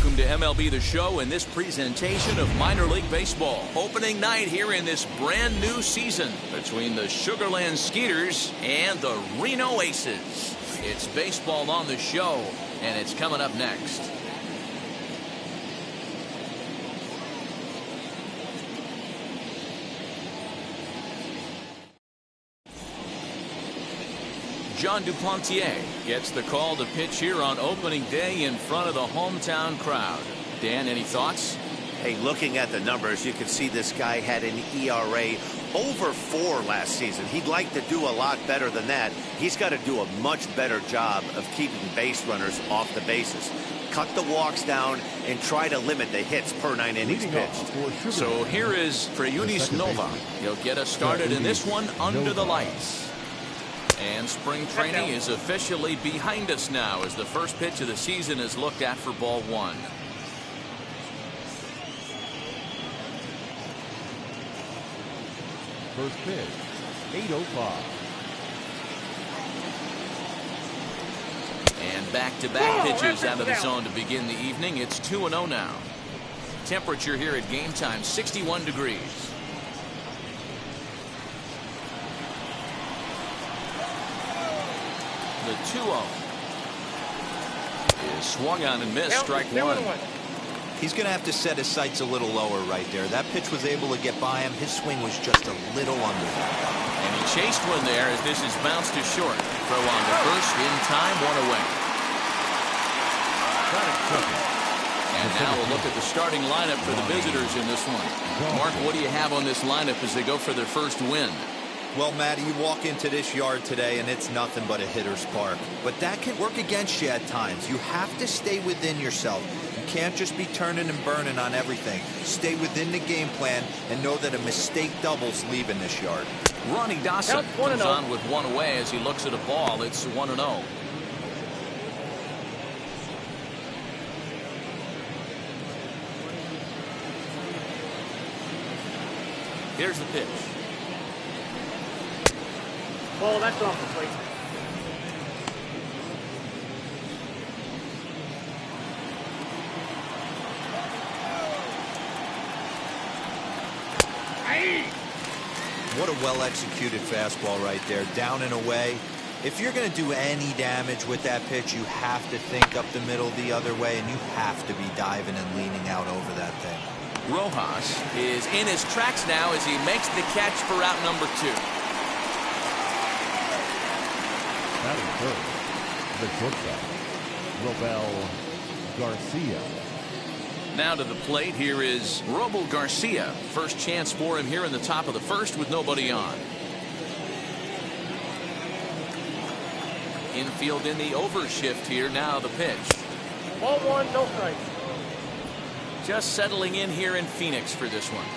welcome to MLB The Show and this presentation of minor league baseball. Opening night here in this brand new season between the Sugarland Skeeters and the Reno Aces. It's baseball on the show, and it's coming up next. John Duplantier gets the call to pitch here on opening day in front of the hometown crowd. Dan, any thoughts? Hey, looking at the numbers, you can see this guy had an ERA over 4 last season. He'd like to do a lot better than that. He's got to do a much better job of keeping base runners off the bases. Cut the walks down and try to limit the hits per 9 innings pitched. So here is Freunis Nova. He'll get us started in this one under the lights. And spring training is officially behind us now as the first pitch of the season is looked at for ball 1. First pitch, 8:05. And back-to-back pitches out of the zone to begin the evening. It's 2-0 now. Temperature here at game time, 61 degrees. The 2-0 is swung on and missed. Strike 1. He's going to have to set his sights a little lower right there. That pitch was able to get by him. His swing was just a little under that. And he chased one there as this is bounced to short. Throw on to first in time, 1 away. And now we'll look at the starting lineup for the visitors in this one. Mark, what do you have on this lineup as they go for their first win? Well, Matty, you walk into this yard today and it's nothing but a hitter's park. But that can work against you at times. You have to stay within yourself. You can't just be turning and burning on everything. Stay within the game plan and know that a mistake doubles leaving this yard. Ronnie Dawson comes on with 1 away as he looks at a ball. It's 1-0. Here's the pitch. Oh, that's off the plate. What a well-executed fastball right there, down and away. If you're going to do any damage with that pitch, you have to think up the middle the other way, and you have to be diving and leaning out over that thing. Rojas is in his tracks now as he makes the catch for out number 2. The shortstop, Robel Garcia. Now to the plate, here is Robel Garcia. First chance for him here in the top of the first with nobody on. Infield in the overshift here. Now the pitch. Ball 1, no strike. Just settling in here in Phoenix for this one.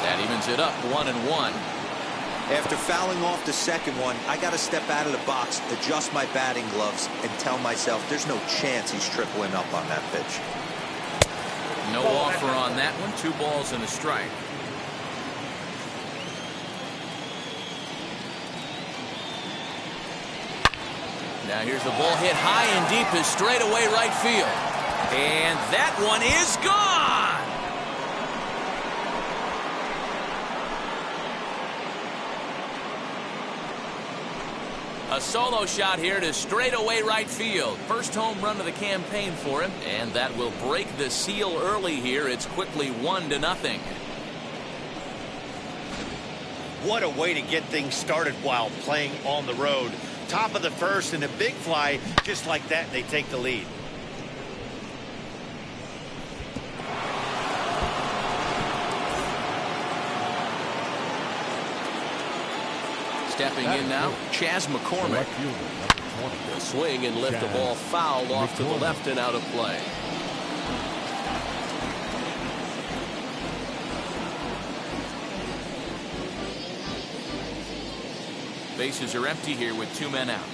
That evens it up, 1-1. After fouling off the second one, I got to step out of the box, adjust my batting gloves, and tell myself there's no chance he's tripling up on that pitch. No offer on that one. 2 balls and a strike. Now here's the ball hit high and deep as straightaway right field. And that one is gone. A solo shot here to straightaway right field. First home run of the campaign for him, and that will break the seal early here. It's quickly 1-0. What a way to get things started while playing on the road. Top of the first and a big fly just like that, and they take the lead. Stepping in now, Chas McCormick. The swing and lift the ball fouled off to the left and out of play. Bases are empty here with 2 men out.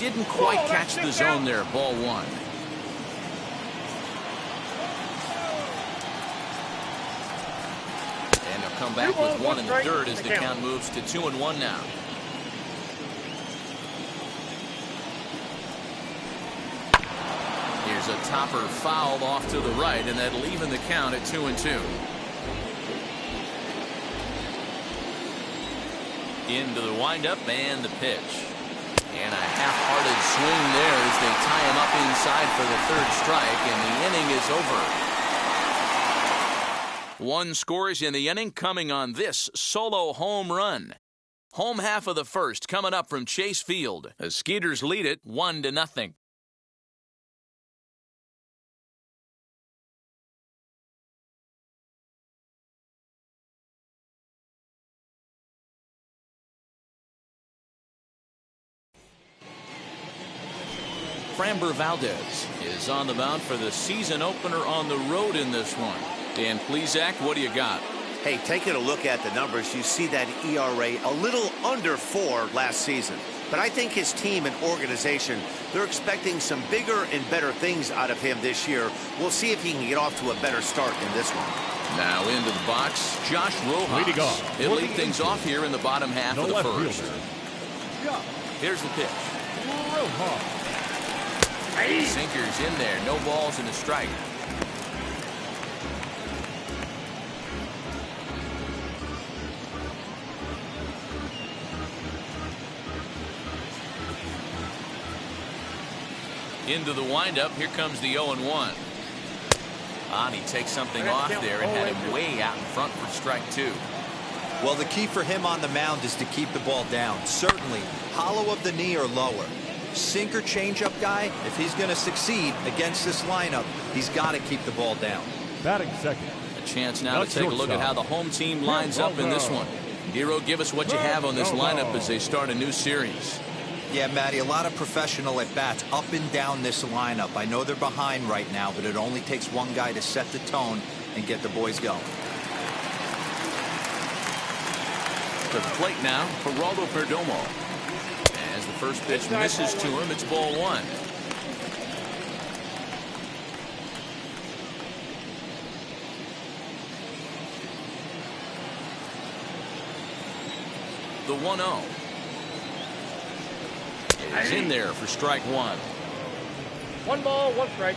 Didn't quite catch the zone there. Ball 1. And they'll come back with 1 in the dirt as the count moves to 2-1 now. Hopper fouled off to the right, and that'll even the count at 2-2. Into the windup and the pitch. And a half-hearted swing there as they tie him up inside for the third strike, and the inning is over. One scores in the inning coming on this solo home run. Home half of the first coming up from Chase Field. The Skeeters lead it 1-0. Framber Valdez is on the mound for the season opener on the road in this one. Dan Plesac, what do you got? Hey, taking a look at the numbers, you see that ERA a little under 4 last season. But I think his team and organization, they're expecting some bigger and better things out of him this year. We'll see if he can get off to a better start in this one. Now into the box, Josh Rojas. He'll lead things off here in the bottom half of the first. Here's the pitch. Sinkers in there, no balls and a strike. Into the windup, here comes the 0-1. And he takes something off there and had him way out in front for strike 2. Well, the key for him on the mound is to keep the ball down. Certainly, hollow of the knee or lower. Sinker changeup guy, if he's going to succeed against this lineup, he's got to keep the ball down. Batting second. A chance now to take a look at how the home team lines up in this one. Giro, give us what you have on this lineup as they start a new series. Yeah, Matty, a lot of professional at-bats up and down this lineup. I know they're behind right now, but it only takes one guy to set the tone and get the boys going. To the plate now, Geraldo Perdomo. As the first pitch misses to him, it's ball 1. The 1-0. It's in there for strike 1. 1 ball, 1 strike.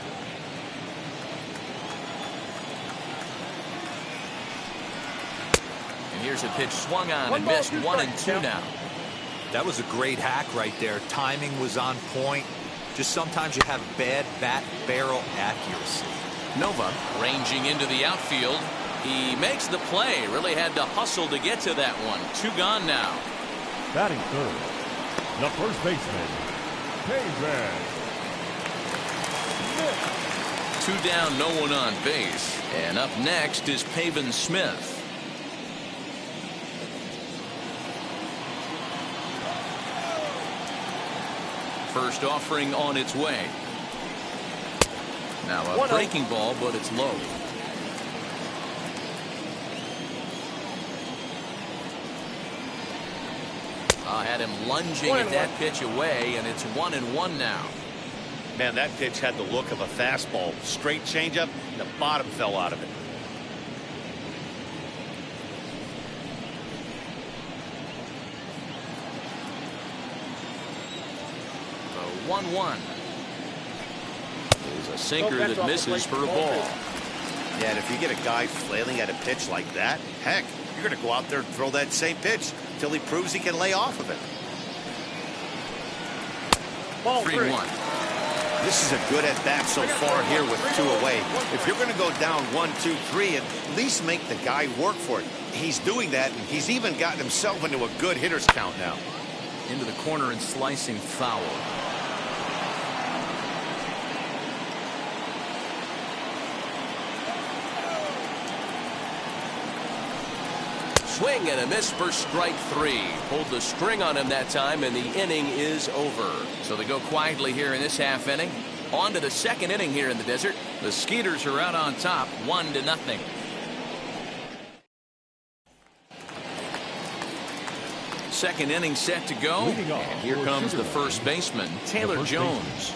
And here's a pitch swung on and missed. 1-2 now. That was a great hack right there. Timing was on point. Just sometimes you have bad bat barrel accuracy. Nova ranging into the outfield. He makes the play. Really had to hustle to get to that one. 2 gone now. Batting third, the first baseman, Payson. 2 down, no one on base. And up next is Pavin Smith. First offering on its way. Now a breaking ball, but it's low. Had him lunging at that pitch away, and it's 1-1 now. Man, that pitch had the look of a fastball. Straight changeup, and the bottom fell out of it. The 1-1 is a sinker that misses for a ball. Yeah, and if you get a guy flailing at a pitch like that, heck, you're going to go out there and throw that same pitch until he proves he can lay off of it. Ball 3-1. This is a good at-bat so far here with 2 away. If you're going to go down 1-2-3, at least make the guy work for it. He's doing that, and he's even gotten himself into a good hitter's count now. Into the corner and slicing foul. Swing and a miss for strike 3. Pulled the string on him that time, and the inning is over. So they go quietly here in this half inning. On to the second inning here in the desert. The Skeeters are out on top, 1-0. Second inning set to go. And here comes the first baseman, Taylor Jones.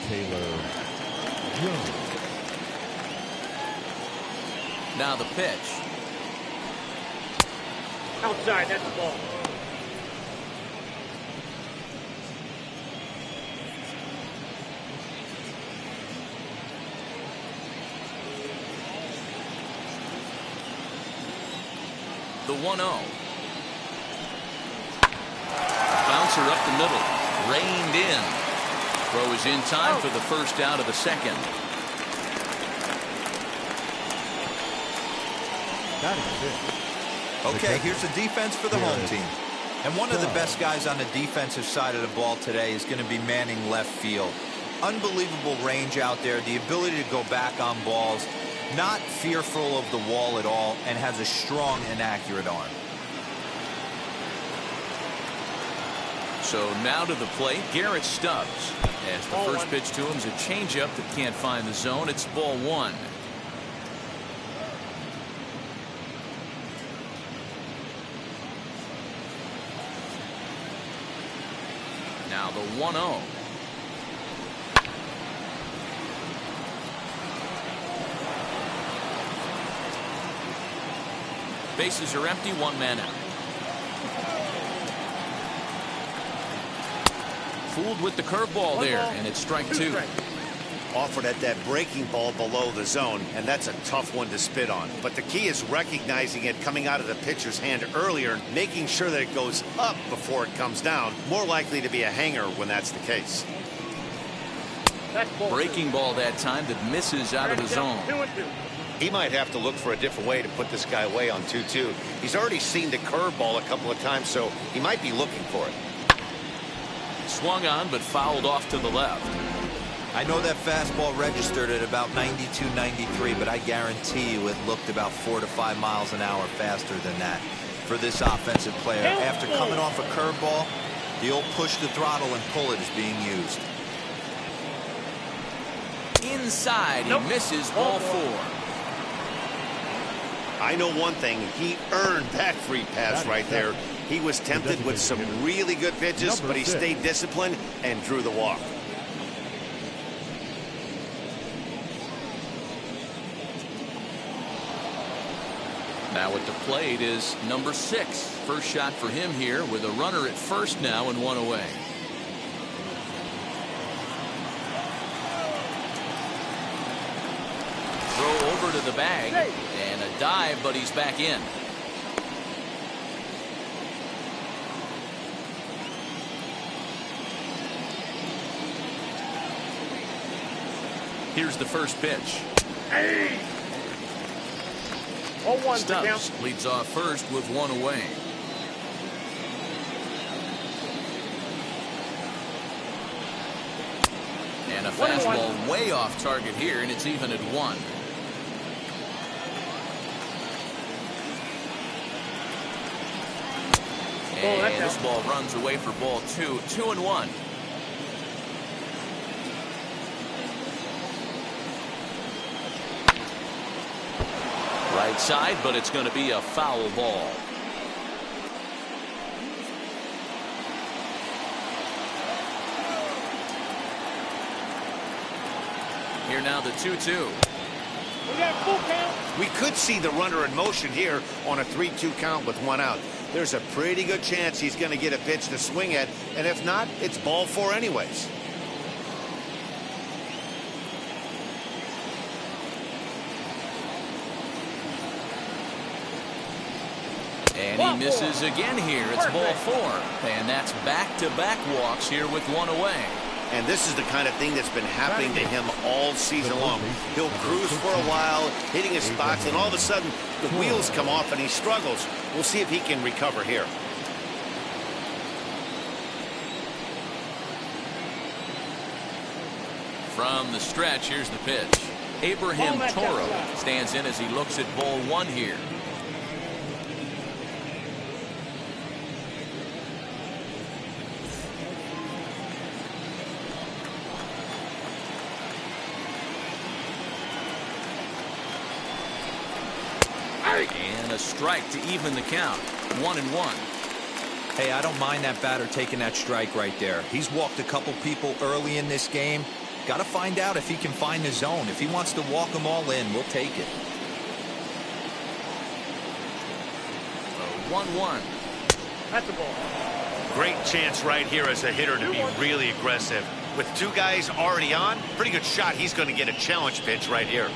Taylor Jones. Now the pitch. Outside, that's the ball. The 1-0. Bouncer up the middle. Reined in. Throw is in time for the first out of the second. Okay, here's the defense for the home team. And one of the best guys on the defensive side of the ball today is going to be manning left field. Unbelievable range out there, the ability to go back on balls, not fearful of the wall at all, and has a strong and accurate arm. So now to the plate, Garrett Stubbs. As the first pitch to him is a changeup that can't find the zone. It's ball 1. Now the 1-0. Bases are empty, 1 man out. Fooled with the curveball there, and it's strike 2. Offered at that breaking ball below the zone, and that's a tough one to spit on. But the key is recognizing it coming out of the pitcher's hand earlier, making sure that it goes up before it comes down. More likely to be a hanger when that's the case. Breaking ball that time that misses out of the zone. He might have to look for a different way to put this guy away on 2-2. He's already seen the curveball a couple of times, so he might be looking for it. Swung on, but fouled off to the left. I know that fastball registered at about 92, 93, but I guarantee you it looked about 4 to 5 miles an hour faster than that for this offensive player. After coming off a curveball, the old push the throttle and pull it is being used. Inside, he misses, ball 4. I know one thing, he earned that free pass right there. He was tempted with some really good pitches, but he stayed disciplined and drew the walk. Now at the plate is number 6. First shot for him here with a runner at first now and 1 away. Throw over to the bag and a dive, but he's back in. Here's the first pitch. Hey! 0-1. Stubbs leads off first with 1 away. And a fastball way off target here, and it's even at 1. And this ball runs away for ball 2. 2-1. Right side, but it's going to be a foul ball. Here now the 2-2. We got a full count. We could see the runner in motion here on a 3-2 count with 1 out. There's a pretty good chance he's going to get a pitch to swing at, and if not, it's ball 4 anyways. And he misses again here. It's ball 4. And that's back-to-back walks here with 1 away. And this is the kind of thing that's been happening to him all season long. He'll cruise for a while, hitting his spots, and all of a sudden the wheels come off and he struggles. We'll see if he can recover here. From the stretch, here's the pitch. Abraham Toro stands in as he looks at ball 1 here. And a strike to even the count. 1-1. Hey, I don't mind that batter taking that strike right there. He's walked a couple people early in this game. Got to find out if he can find the zone. If he wants to walk them all in, we'll take it. 1-1. That's the ball. Great chance right here as a hitter to be really aggressive. With 2 guys already on, pretty good shot. He's going to get a challenge pitch right here.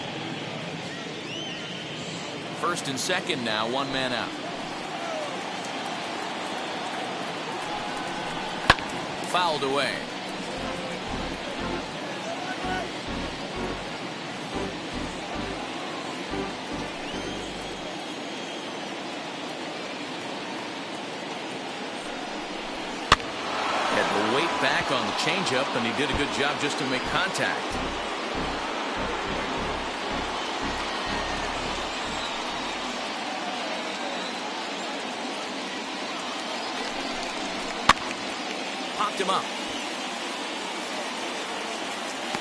First and second now, 1 man out. Fouled away. Had the weight back on the changeup, and he did a good job just to make contact. Popped him up.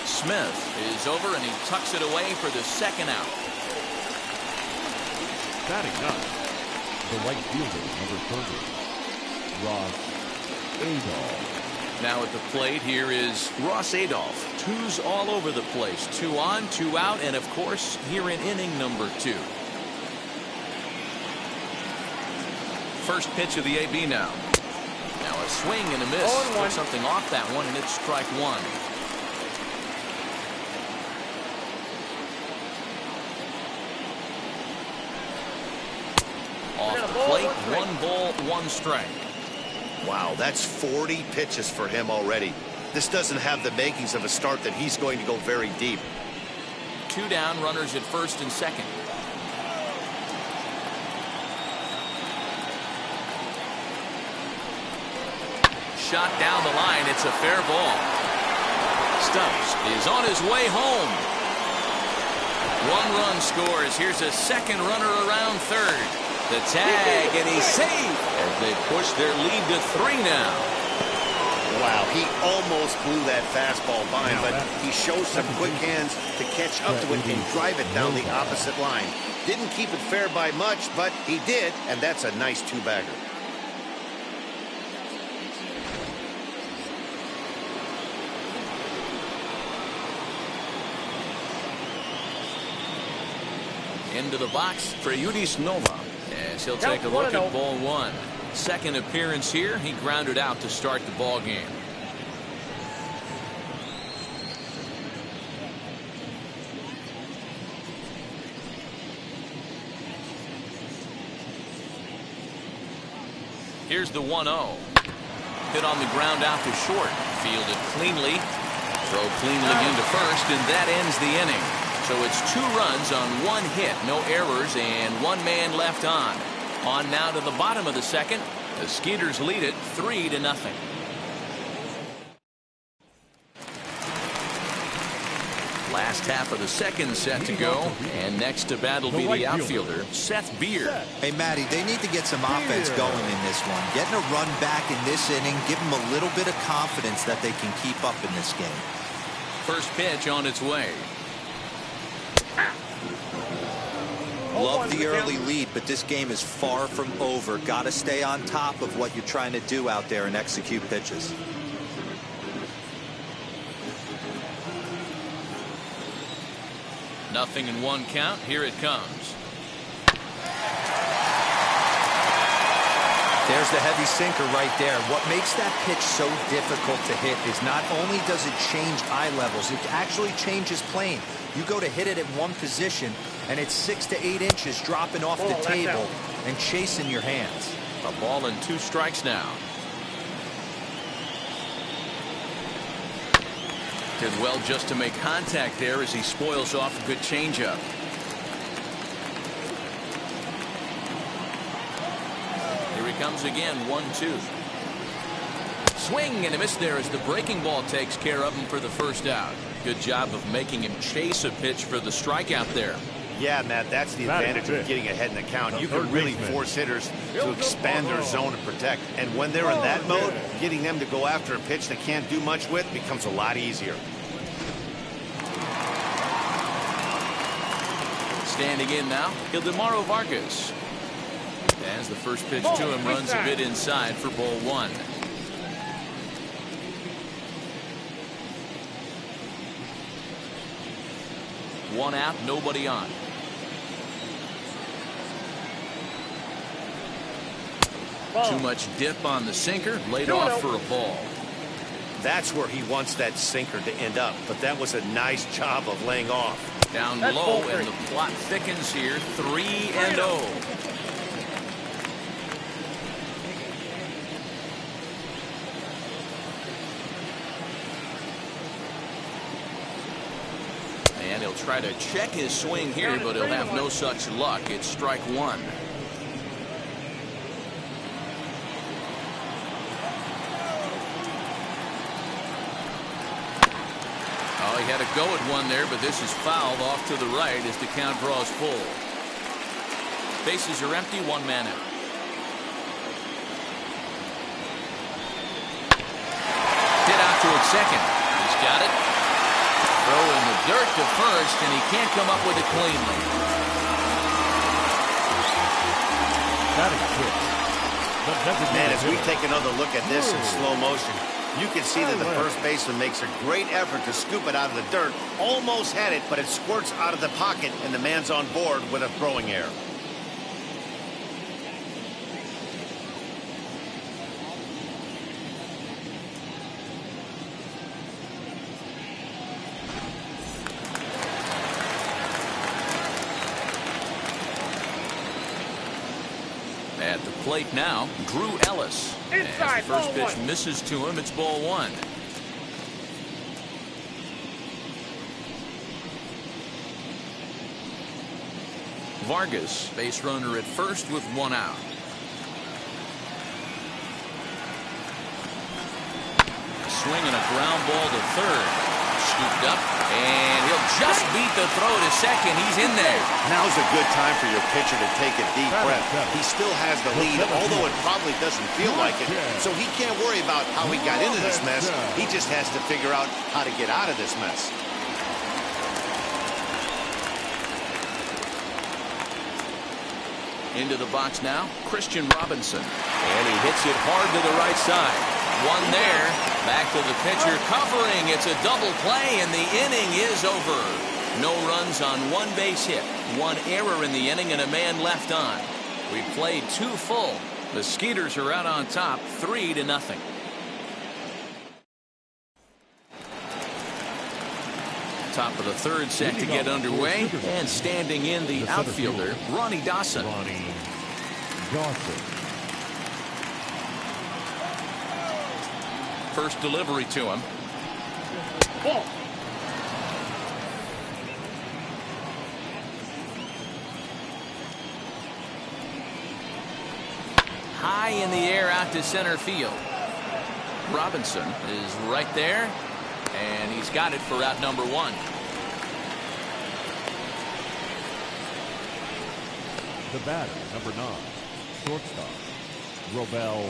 Smith is over, and he tucks it away for the second out. Batting ninth, the right fielder, number 30, Ross Adolph. Now at the plate, here is Ross Adolph. Twos all over the place. 2 on, 2 out, and of course, here in inning number 2. First pitch of the AB now. Now a swing and a miss. Took something off that one, and it's strike 1. Off the plate, 1 ball, 1 strike. Wow, that's 40 pitches for him already. This doesn't have the makings of a start that he's going to go very deep. 2 down, runners at first and second. Shot down the line. It's a fair ball. Stubbs is on his way home. 1 run scores. Here's a second runner around third. The tag, and he's safe as they push their lead to 3 now. Wow, he almost blew that fastball by him, but he shows some quick hands to catch up to it and drive it down the opposite line. Didn't keep it fair by much, but he did, and that's a nice 2-bagger. Into the box for Yudis Nova as he'll take a look at ball 1. Second appearance here. He grounded out to start the ball game. Here's the 1-0. Hit on the ground out to short. Fielded cleanly. Throw cleanly into first, and that ends the inning. So it's 2 runs on 1 hit, no errors, and 1 man left on. On now to the bottom of the second. The Skeeters lead it 3-0. Last half of the second set to go, and next to bat will be the outfielder, Seth Beer. Hey, Matty, they need to get some offense going in this one. Getting a run back in this inning, give them a little bit of confidence that they can keep up in this game. First pitch on its way. Love the early lead, but this game is far from over. Got to stay on top of what you're trying to do out there and execute pitches. Nothing in 1 count. Here it comes. There's the heavy sinker right there. What makes that pitch so difficult to hit is not only does it change eye levels, it actually changes plane. You go to hit it at one position, and it's 6 to 8 inches dropping off the table and chasing your hands. A ball and 2 strikes now. Did well just to make contact there as he spoils off a good changeup. Here he comes again, 1-2. Swing and a miss there as the breaking ball takes care of him for the first out. Good job of making him chase a pitch for the strikeout there. Yeah, Matt, that's the advantage of getting ahead in the count. You can really force hitters to expand their zone and protect. And when they're in that mode, getting them to go after a pitch they can't do much with becomes a lot easier. Standing in now, Ildemaro Vargas. As the first pitch to him runs a bit inside for ball 1. One out, nobody on. Too much dip on the sinker, laid off for a ball. That's where he wants that sinker to end up, but that was a nice job of laying off. Down low, and the plot thickens here, 3-0. try to check his swing here, but he'll have no such luck. It's strike one. Oh, he had to go at one there, but this is fouled off to the right as the count draws full. Bases are empty, one man out. Hit out toward second. He's got it. Throw in the dirt to first, and he can't come up with it cleanly. Man, as we take another look at this in slow motion, you can see that the first baseman makes a great effort to scoop it out of the dirt. Almost had it, but it squirts out of the pocket, and the man's on board with a throwing error. At the plate now, Drew Ellis. Inside, As the first ball pitch one. misses to him, it's ball one. Vargas, base runner at first with one out. A swing and a ground ball to third. Scooped up, and he'll just beat the throw to second. He's in there. Now's a good time for your pitcher to take a deep breath. He still has the lead, although it probably doesn't feel like it. So he can't worry about how he got into this mess. He just has to figure out how to get out of this mess. Into the box now, Christian Robinson. And he hits it hard to the right side. One there. Back to the pitcher covering. It's a double play, and the inning is over. No runs on one base hit. One error in the inning and a man left on. We played two full. The Skeeters are out on top, 3-0. Top of the third set to get underway, and standing in the outfielder, Ronnie Dawson. First delivery to him. Ball. High in the air out to center field. Robinson is right there, and he's got it for out number one. The batter, number 9, shortstop, Robel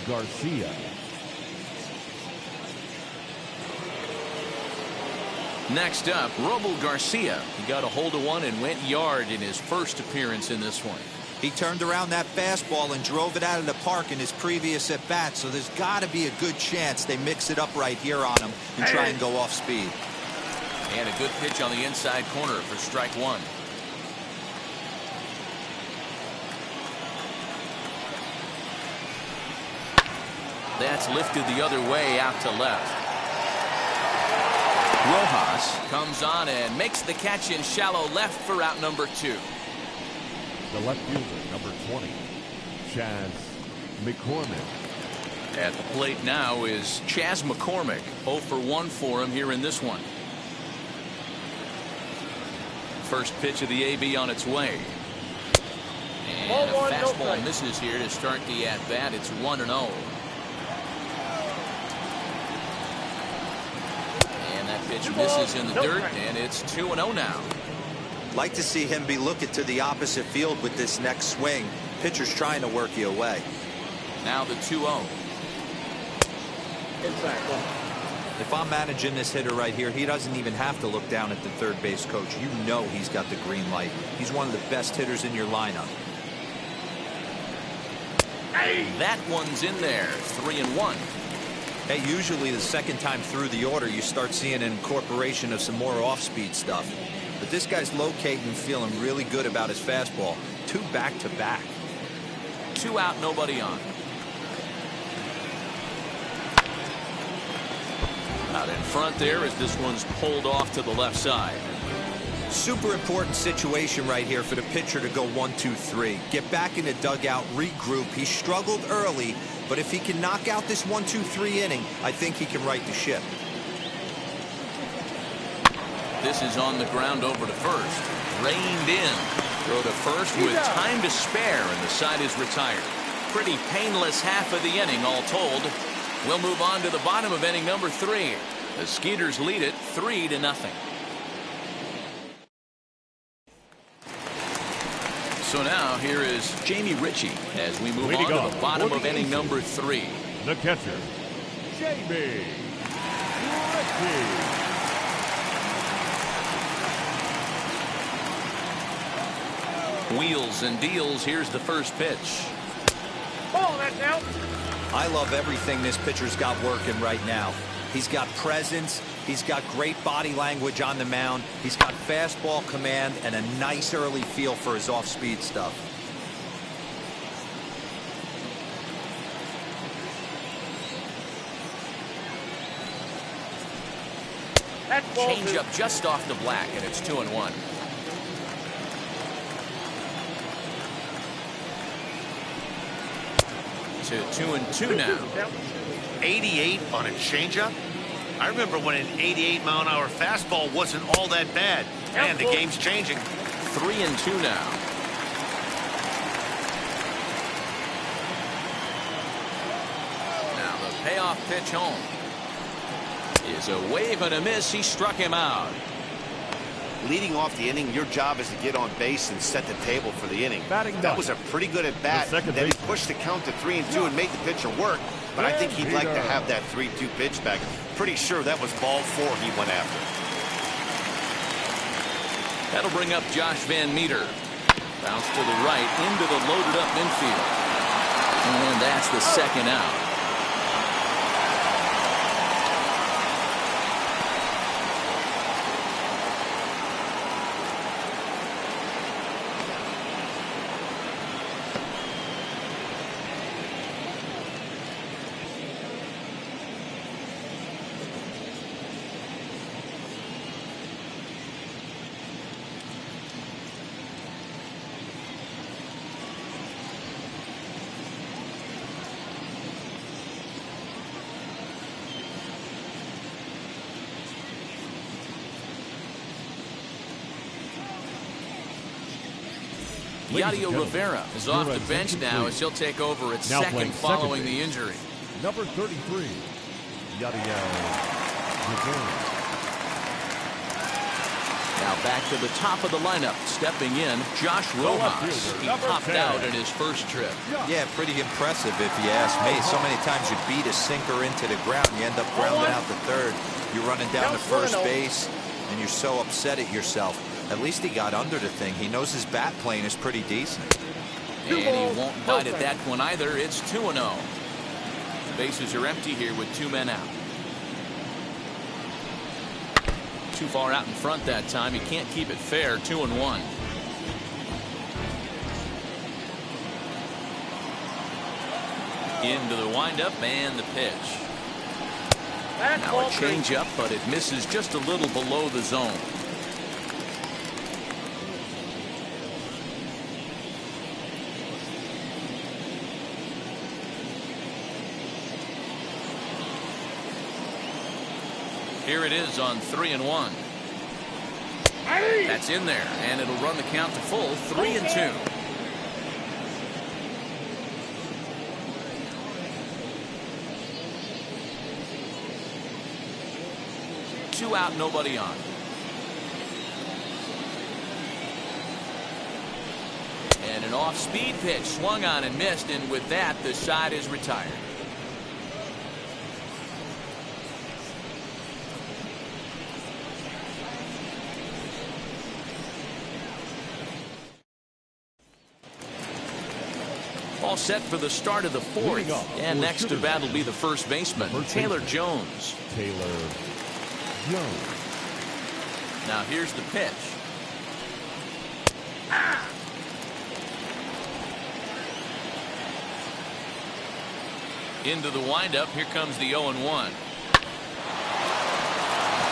Garcia. Next up, Robel Garcia. He got a hold of one and went yard in his first appearance in this one. He turned around that fastball and drove it out of the park in his previous at-bat, so there's got to be a good chance they mix it up right here on him and try and go off speed. And a good pitch on the inside corner for strike one. That's lifted the other way out to left. Rojas comes on and makes the catch in shallow left for out number two. The left fielder, number 20, Chaz McCormick. At the plate now is Chaz McCormick. 0 for 1 for him here in this one. First pitch of the AB on its way. And a fastball misses here to start the at-bat. It's 1-0. And that pitch misses in the dirt, and it's 2-0 now. Like to see him be looking to the opposite field with this next swing. Pitcher's trying to work you away. Now the 2-0. Inside, ball. If I'm managing this hitter right here, he doesn't even have to look down at the third base coach. You know he's got the green light. He's one of the best hitters in your lineup. That one's in there. 3-1. Hey, usually the second time through the order, you start seeing an incorporation of some more off-speed stuff. But this guy's locating and feeling really good about his fastball. 2 back-to-back. 2 out, nobody on. Out in front there as this one's pulled off to the left side. Super important situation right here for the pitcher to go 1-2-3. Get back in the dugout, regroup. He struggled early, but if he can knock out this 1-2-3 inning, I think he can right the ship. This is on the ground over to first. Reined in. Throw to first with time to spare, and the side is retired. Pretty painless half of the inning, all told. We'll move on to the bottom of inning number 3. The Skeeters lead it 3-0. So now here is Jamie Ritchie as we move on to the bottom of inning number 3. The catcher, Jamie Ritchie. Wheels and deals. Here's the first pitch. Ball, that's out. I love everything this pitcher's got working right now. He's got presence. He's got great body language on the mound. He's got fastball command and a nice early feel for his off-speed stuff. Change up just off the black, and it's 2-1. To 2-2 now. 88 on a changeup. I remember when an 88-mile-an-hour fastball wasn't all that bad. Man, the game's changing. 3-2 now. Now the payoff pitch home is a wave and a miss. He struck him out. Leading off the inning, your job is to get on base and set the table for the inning. That was a pretty good at bat. Then he pushed the count to 3-2 and made the pitcher work. But I think he'd like to have that 3-2 pitch back. Pretty sure that was ball 4 he went after. That'll bring up Josh Van Meter. Bounce to the right into the loaded up infield. And that's the second out. Yadier Rivera is off the bench now as he'll take over at second following the injury. Number 33, Yadier Rivera. Now back to the top of the lineup. Stepping in, Josh Rojas. He popped out in his first trip. Yeah, pretty impressive if you ask me. So many times you beat a sinker into the ground. You end up grounding out to third. You're running down to first base, and you're so upset at yourself. At least he got under the thing. He knows his bat plane is pretty decent. And he won't bite at that one either. It's 2-0. The bases are empty here with 2 men out. Too far out in front that time. He can't keep it fair. 2-1. Into the windup and the pitch. Now a changeup, but it misses just a little below the zone. Here it is on 3-1. That's in there, and it'll run the count to full. 3-2. Two out, nobody on. And an off-speed pitch swung on and missed, and with that, the side is retired. All set for the start of the fourth. And next to bat will be the first baseman, Taylor Jones. Taylor Jones. Now here's the pitch. Into the windup. Here comes the 0-1.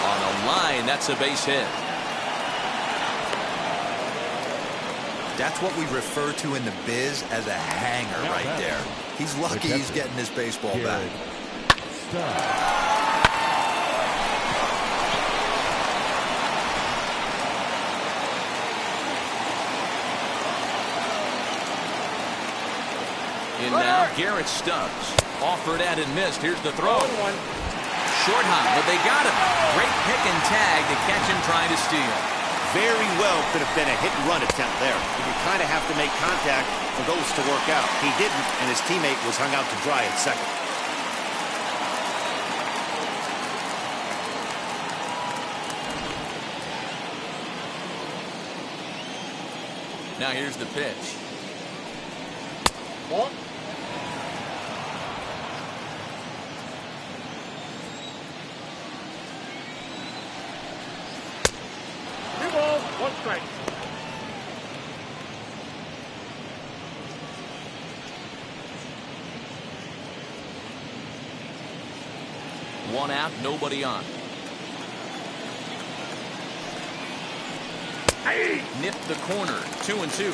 On a line, that's a base hit. That's what we refer to in the biz as a hanger right there. He's lucky he's getting his baseball back. In now, Garrett Stubbs. Offered at and missed. Here's the throw. Short hop, but they got him. Great pick and tag to catch him trying to steal. Very well could have been a hit-and-run attempt there. You kind of have to make contact for those to work out. He didn't, and his teammate was hung out to dry at second. Now here's the pitch. One. 2 balls, 1 strike. One out, nobody on. Hey. Nipped the corner. 2-2.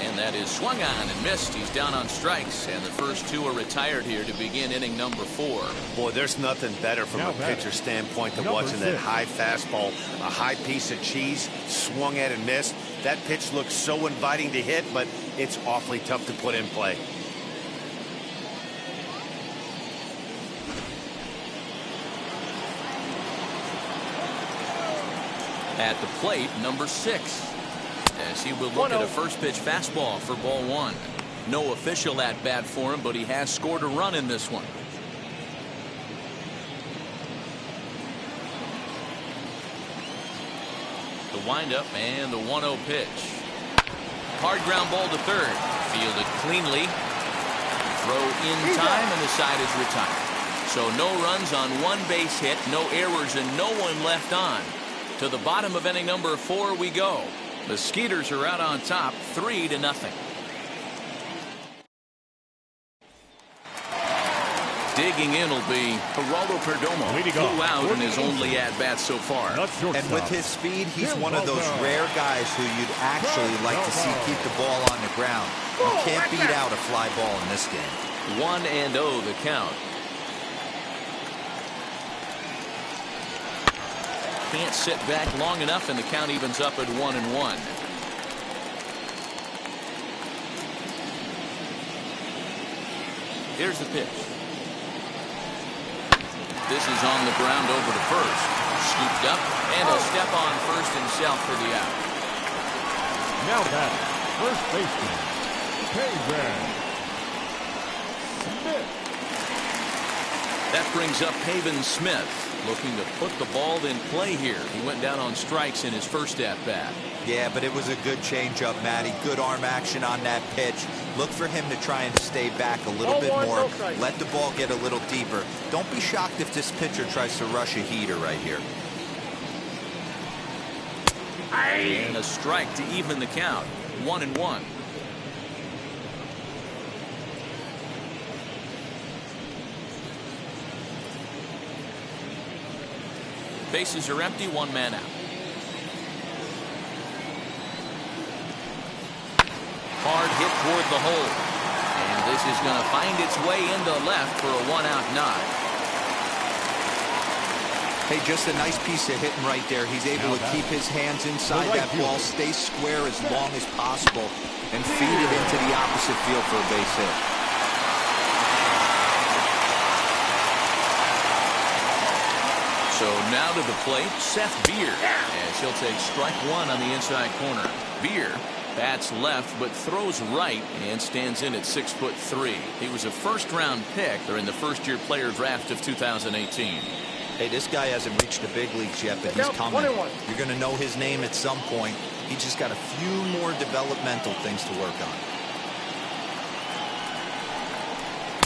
And that is swung on and missed. He's down on strikes, and the first 2 are retired here to begin inning number 4. Boy, there's nothing better from a pitcher standpoint than watching that high fastball, a high piece of cheese, swung at and missed. That pitch looks so inviting to hit, but it's awfully tough to put in play. At the plate, number 6. As he will look at a first pitch fastball for ball 1. No official at bat for him, but he has scored a run in this one. The windup and the 1-0 pitch. Hard ground ball to third. Fielded cleanly. Throw in time, and the side is retired. So no runs on 1 base hit, no errors, and no one left on. To the bottom of inning number 4 we go. The Skeeters are out on top, 3-0. Digging in will be Geraldo Perdomo. Flew out in his only at-bat so far. And with his speed, he's one of those rare guys who you'd actually like to see keep the ball on the ground. You can't beat out a fly ball in this game. 1-0 the count. Can't sit back long enough, and the count evens up at 1-1. Here's the pitch. This is on the ground over to first. Scooped up, and a step on first himself for the out. Now batting, first baseman, Pavin Smith. That brings up Pavin Smith, looking to put the ball in play here. He went down on strikes in his first at-bat. Yeah, but it was a good changeup, Matty. Good arm action on that pitch. Look for him to try and stay back a little bit more. Let the ball get a little deeper. Don't be shocked if this pitcher tries to rush a heater right here. And a strike to even the count. 1-1. Bases are empty, 1 man out. Hard hit toward the hole. And this is going to find its way into left for a 1-out knock. Hey, just a nice piece of hitting right there. He's able to keep his hands inside that ball, stay square as long as possible, and feed it into the opposite field for a base hit. So now to the plate, Seth Beer, as he'll take strike 1 on the inside corner. Beer bats left but throws right and stands in at 6'3". He was a first-round pick during the first-year player draft of 2018. Hey, this guy hasn't reached the big leagues yet, but he's coming. You're going to know his name at some point. He just got a few more developmental things to work on.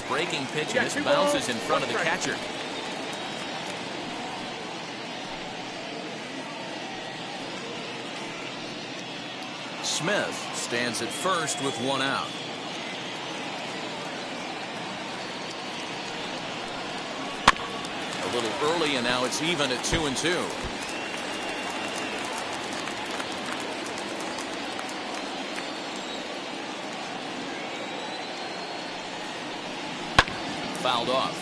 Breaking pitch, and this bounces in front of the catcher. Smith stands at first with 1 out. A little early, and now it's even at 2-2. Fouled off.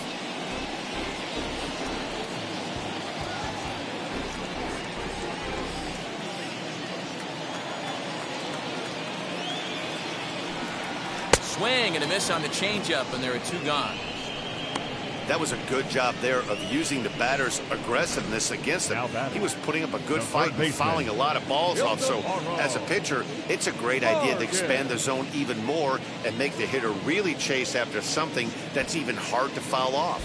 swing and a miss on the changeup, and there are 2 gone. That was a good job there of using the batter's aggressiveness against him. He was putting up a good fight and fouling a lot of balls off. So as a pitcher, it's a great idea to expand the zone even more and make the hitter really chase after something that's even hard to foul off.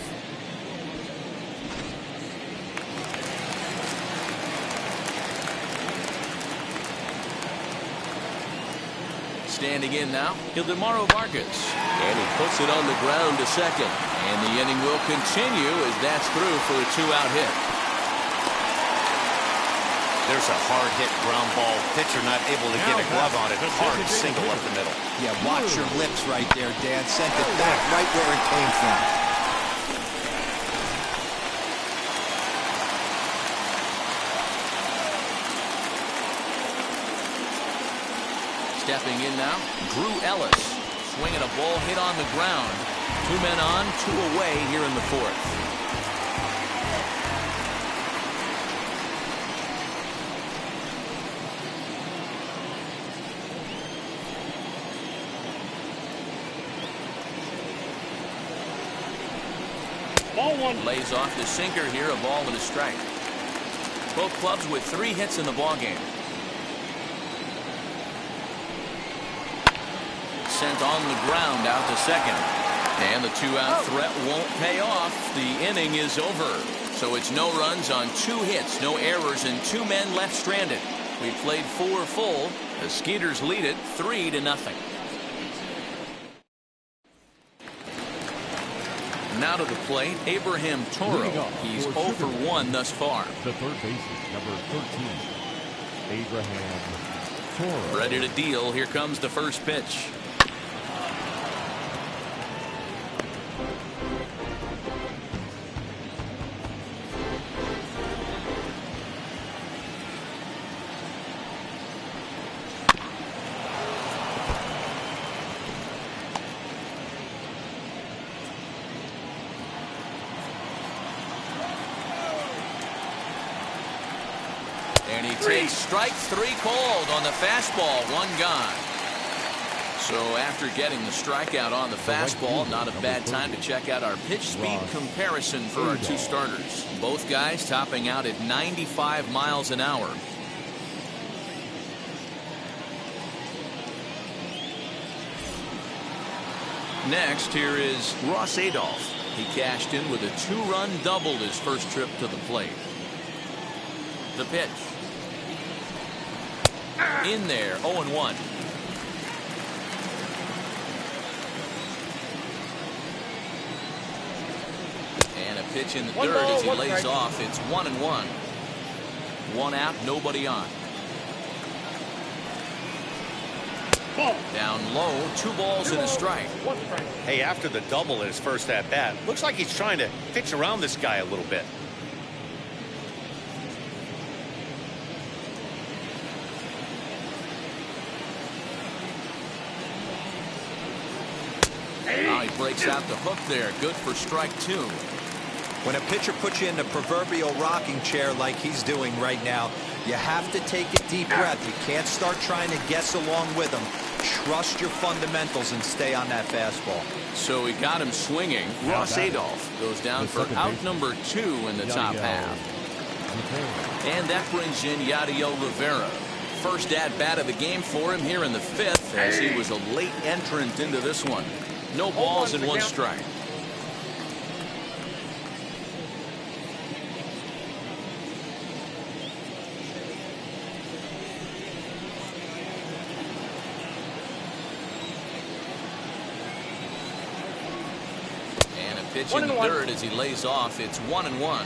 Standing in now, Ildemaro Vargas. And he puts it on the ground to second. And the inning will continue as that's through for a 2-out hit. There's a hard hit ground ball. Pitcher not able to get a glove on it. Hard single up the middle. Yeah, watch your lips right there, Dan. Sent it back right where it came from. Stepping in now, Drew Ellis. Swinging a ball hit on the ground. 2 men on, 2 away here in the 4th. Ball 1. Lays off the sinker here, a ball and a strike. Both clubs with 3 hits in the ballgame. Sent on the ground out to second. And the 2-out threat won't pay off. The inning is over. So it's no runs on 2 hits, no errors, and 2 men left stranded. We played 4 full. The Skeeters lead it 3-0. Now to the plate, Abraham Toro. He's 0 for 1 thus far. The third baseman, number 13, Abraham Toro. Ready to deal. Here comes the first pitch. And he takes strike 3 called on the fastball, 1 gone. So after getting the strikeout on the fastball, not a bad time to check out our pitch speed comparison for our 2 starters. Both guys topping out at 95 miles an hour. Next, here is Ross Adolph. He cashed in with a 2-run double his first trip to the plate. The pitch. In there, 0-1. And a pitch in the dirt as he lays off. It's 1-1. 1 out, nobody on. Down low, 2 balls and a strike. Hey, after the double in his first at-bat, looks like he's trying to pitch around this guy a little bit. Now he breaks out the hook there. Good for strike 2. When a pitcher puts you in the proverbial rocking chair like he's doing right now, you have to take a deep breath. You can't start trying to guess along with him. Trust your fundamentals and stay on that fastball. So he got him swinging. Ross Adolph goes down for out number 2 in the top half. And that brings in Yadiel Rivera. First at-bat of the game for him here in the 5th as he was a late entrant into this one. No balls and 1 strike. And a pitch in the dirt as he lays off. It's 1-1.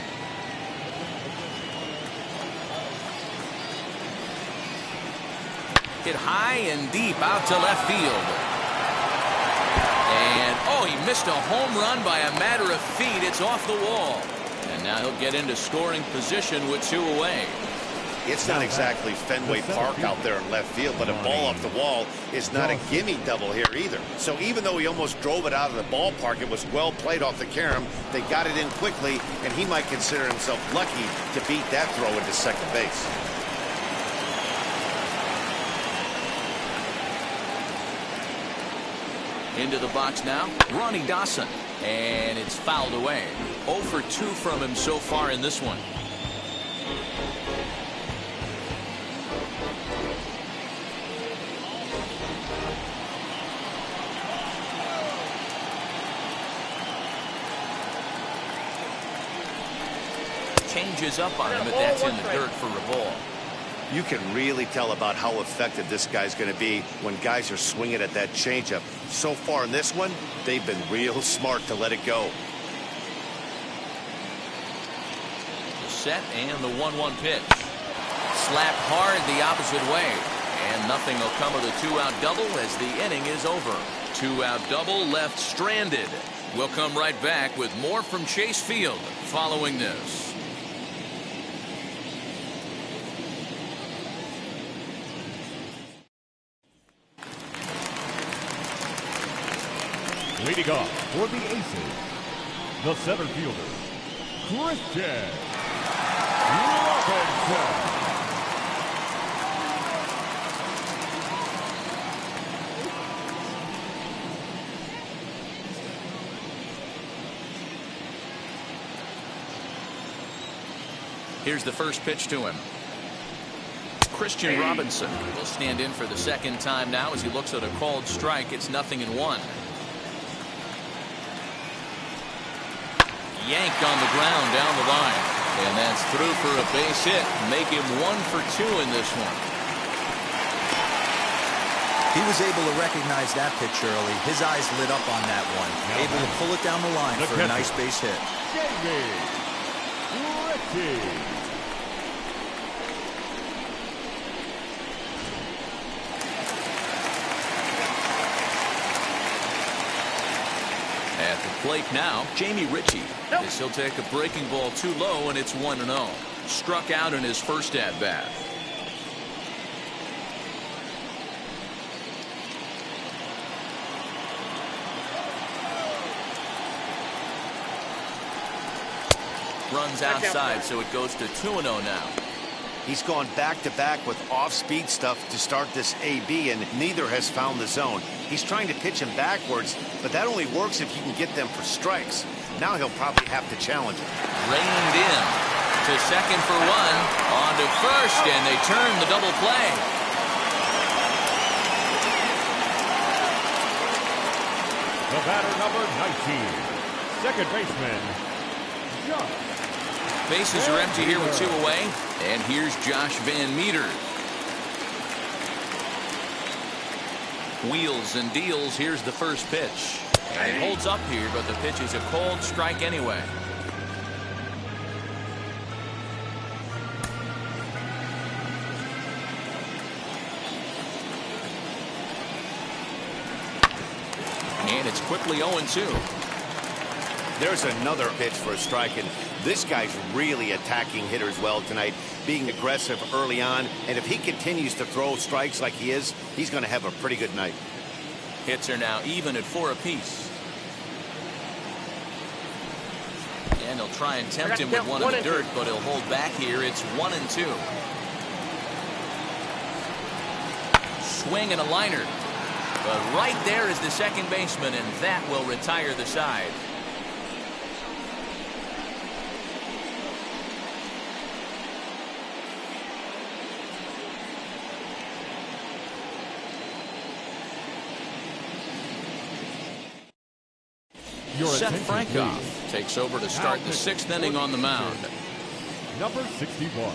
Hit high and deep out to left field. And, oh, he missed a home run by a matter of feet. It's off the wall. And now he'll get into scoring position with 2 away. It's not exactly Fenway Park out there in left field, but a ball off the wall is not a gimme double here either. So even though he almost drove it out of the ballpark, it was well played off the carom. They got it in quickly, and he might consider himself lucky to beat that throw into second base. Into the box now, Ronnie Dawson. And it's fouled away. 0 for 2 from him so far in this one. Changes up on him, but that's in the dirt for a ball. You can really tell about how effective this guy's going to be when guys are swinging at that changeup. So far in this one, they've been real smart to let it go. The set and the 1-1 pitch. Slapped hard the opposite way. And nothing will come of the 2-out double as the inning is over. 2-out double left stranded. We'll come right back with more from Chase Field following this. Leading off for the Aces, the center fielder, Christian Robinson. Here's the first pitch to him. Christian Robinson will stand in for the second time now as he looks at a called strike. It's 0-1. Yanked on the ground down the line. And that's through for a base hit. Make him 1 for 2 in this one. He was able to recognize that pitch early. His eyes lit up on that one. Able to pull it down the line for a nice base hit. At the plate now, Jamie Ritchie. As he'll take a breaking ball too low, and it's 1-0. Struck out in his first at-bat. Runs outside, so it goes to 2-0 now. He's gone back-to-back with off-speed stuff to start this AB, and neither has found the zone. He's trying to pitch him backwards, but that only works if you can get them for strikes. Now he'll probably have to challenge it. Reined in to second for 1. On to first, and they turn the double play. The batter, number 19, second baseman, Josh. Bases are empty here with 2 away. And here's Josh Van Meter. Wheels and deals. Here's the first pitch. And it holds up here, but the pitch is a cold strike anyway. And it's quickly 0-2. There's another pitch for a strike, and this guy's really attacking hitters well tonight, being aggressive early on, and if he continues to throw strikes like he is, he's going to have a pretty good night. Hits are now even at 4 apiece. And he'll try and tempt him with one in the dirt, but he'll hold back here. It's 1-2. Swing and a liner. But right there is the second baseman, and that will retire the side. Seth Frankoff takes over to start the 6th inning on the mound. Number 61.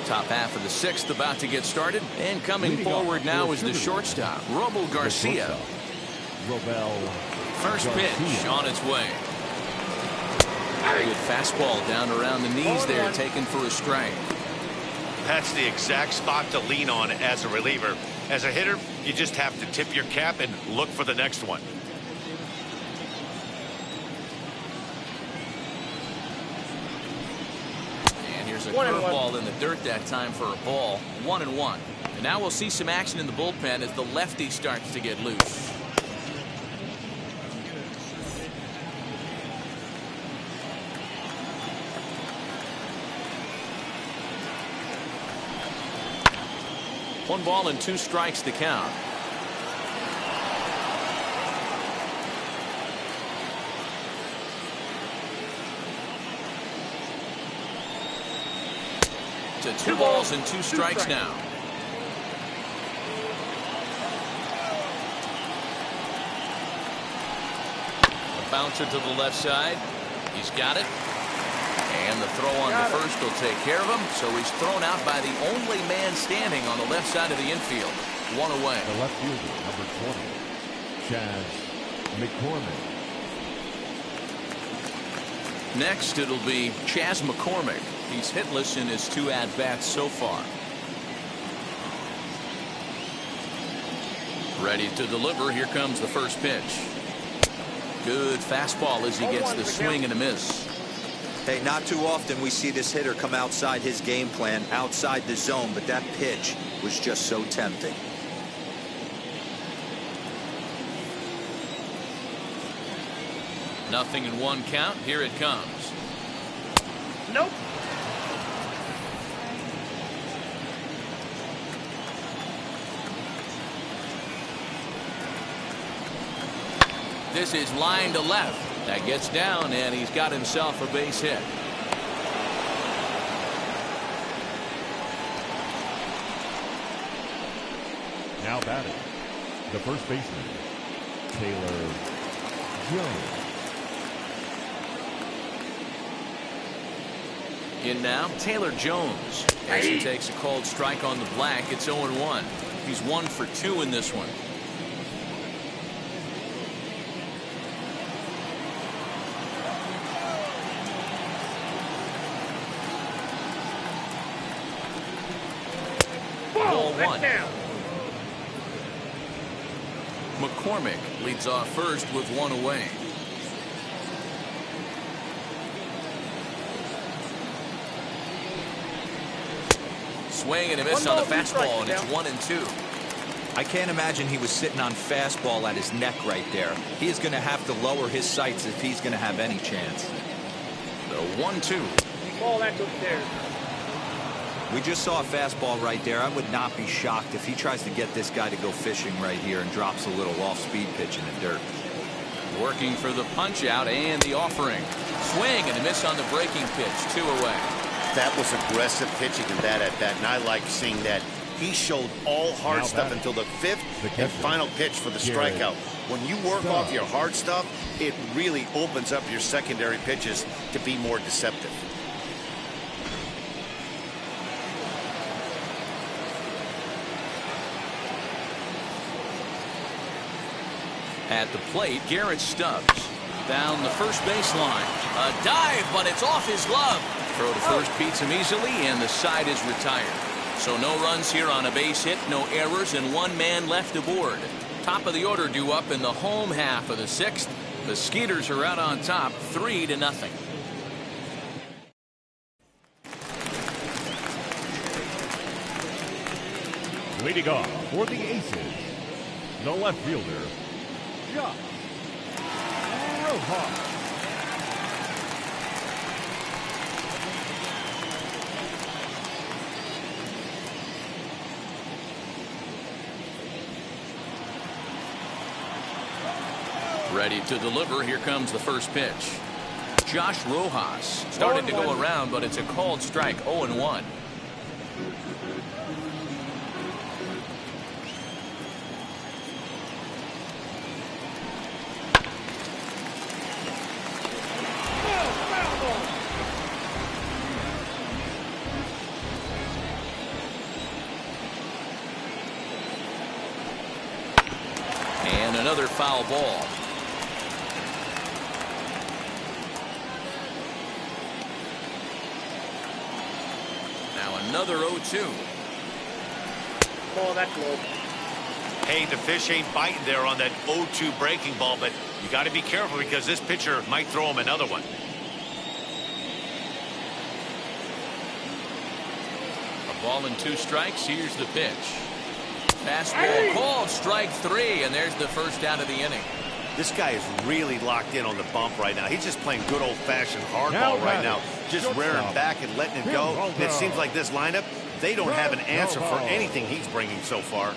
Top half of the 6th about to get started, and coming forward now is the shortstop, Robel Garcia. First pitch on its way. Good fastball down around the knees there, taken for a strike. That's the exact spot to lean on as a reliever. As a hitter, you just have to tip your cap and look for the next one. And here's a curveball in the dirt that time for a ball. 1-1. And now we'll see some action in the bullpen as the lefty starts to get loose. 1-2 strikes the count. To 2-2 strikes now. A bouncer to the left side. He's got it. And the throw on to first will take care of him. So he's thrown out by the only man standing on the left side of the infield. 1 away. The left fielder, number 20, Chaz McCormick. Next, it'll be Chaz McCormick. He's hitless in his 2 at-bats so far. Ready to deliver. Here comes the first pitch. Good fastball as he gets the swing and a miss. Hey, not too often we see this hitter come outside his game plan, outside the zone, but that pitch was just so tempting. Nothing in 1 count. Here it comes. Nope. This is line to left. That gets down, and he's got himself a base hit. Now batting, the first baseman, Taylor Jones. In now, Taylor Jones. As he takes a called strike on the black, it's 0-1. He's 1 for 2 in this one. Ball 1. McCormick leads off first with 1 away. Swing and a miss on the fastball, and it's 1-2. I can't imagine he was sitting on fastball at his neck right there. He is going to have to lower his sights if he's going to have any chance. The 1-2. Ball that's upstairs. We just saw a fastball right there. I would not be shocked if he tries to get this guy to go fishing right here and drops a little off-speed pitch in the dirt. Working for the punch-out and the offering. Swing and a miss on the breaking pitch. 2 away. That was aggressive pitching in that at-bat, and I like seeing that. He showed all hard stuff until the 5th and final pitch for the strikeout. When you work off your hard stuff, it really opens up your secondary pitches to be more deceptive. At the plate, Garrett Stubbs. Down the first baseline. A dive, but it's off his glove. Throw to first beats him easily, and the side is retired. So no runs here on a base hit, no errors, and 1 man left aboard. Top of the order due up in the home half of the 6th. The Skeeters are out on top, 3-0. Leading off for the Aces, the left fielder, Josh Rojas. Ready to deliver. Here comes the first pitch. Josh Rojas started to go around, but it's a called strike. 0-1. And another foul ball. Another 0-2. Ball that's low. Hey, the fish ain't biting there on that 0-2 breaking ball, but you got to be careful because this pitcher might throw him another one. A ball and 2 strikes. Here's the pitch. Fastball called strike 3, and there's the first out of the inning. This guy is really locked in on the bump right now. He's just playing good old-fashioned hardball right now. Just rearing back and letting it go. And it seems like this lineup They don't have an answer for anything he's bringing so far.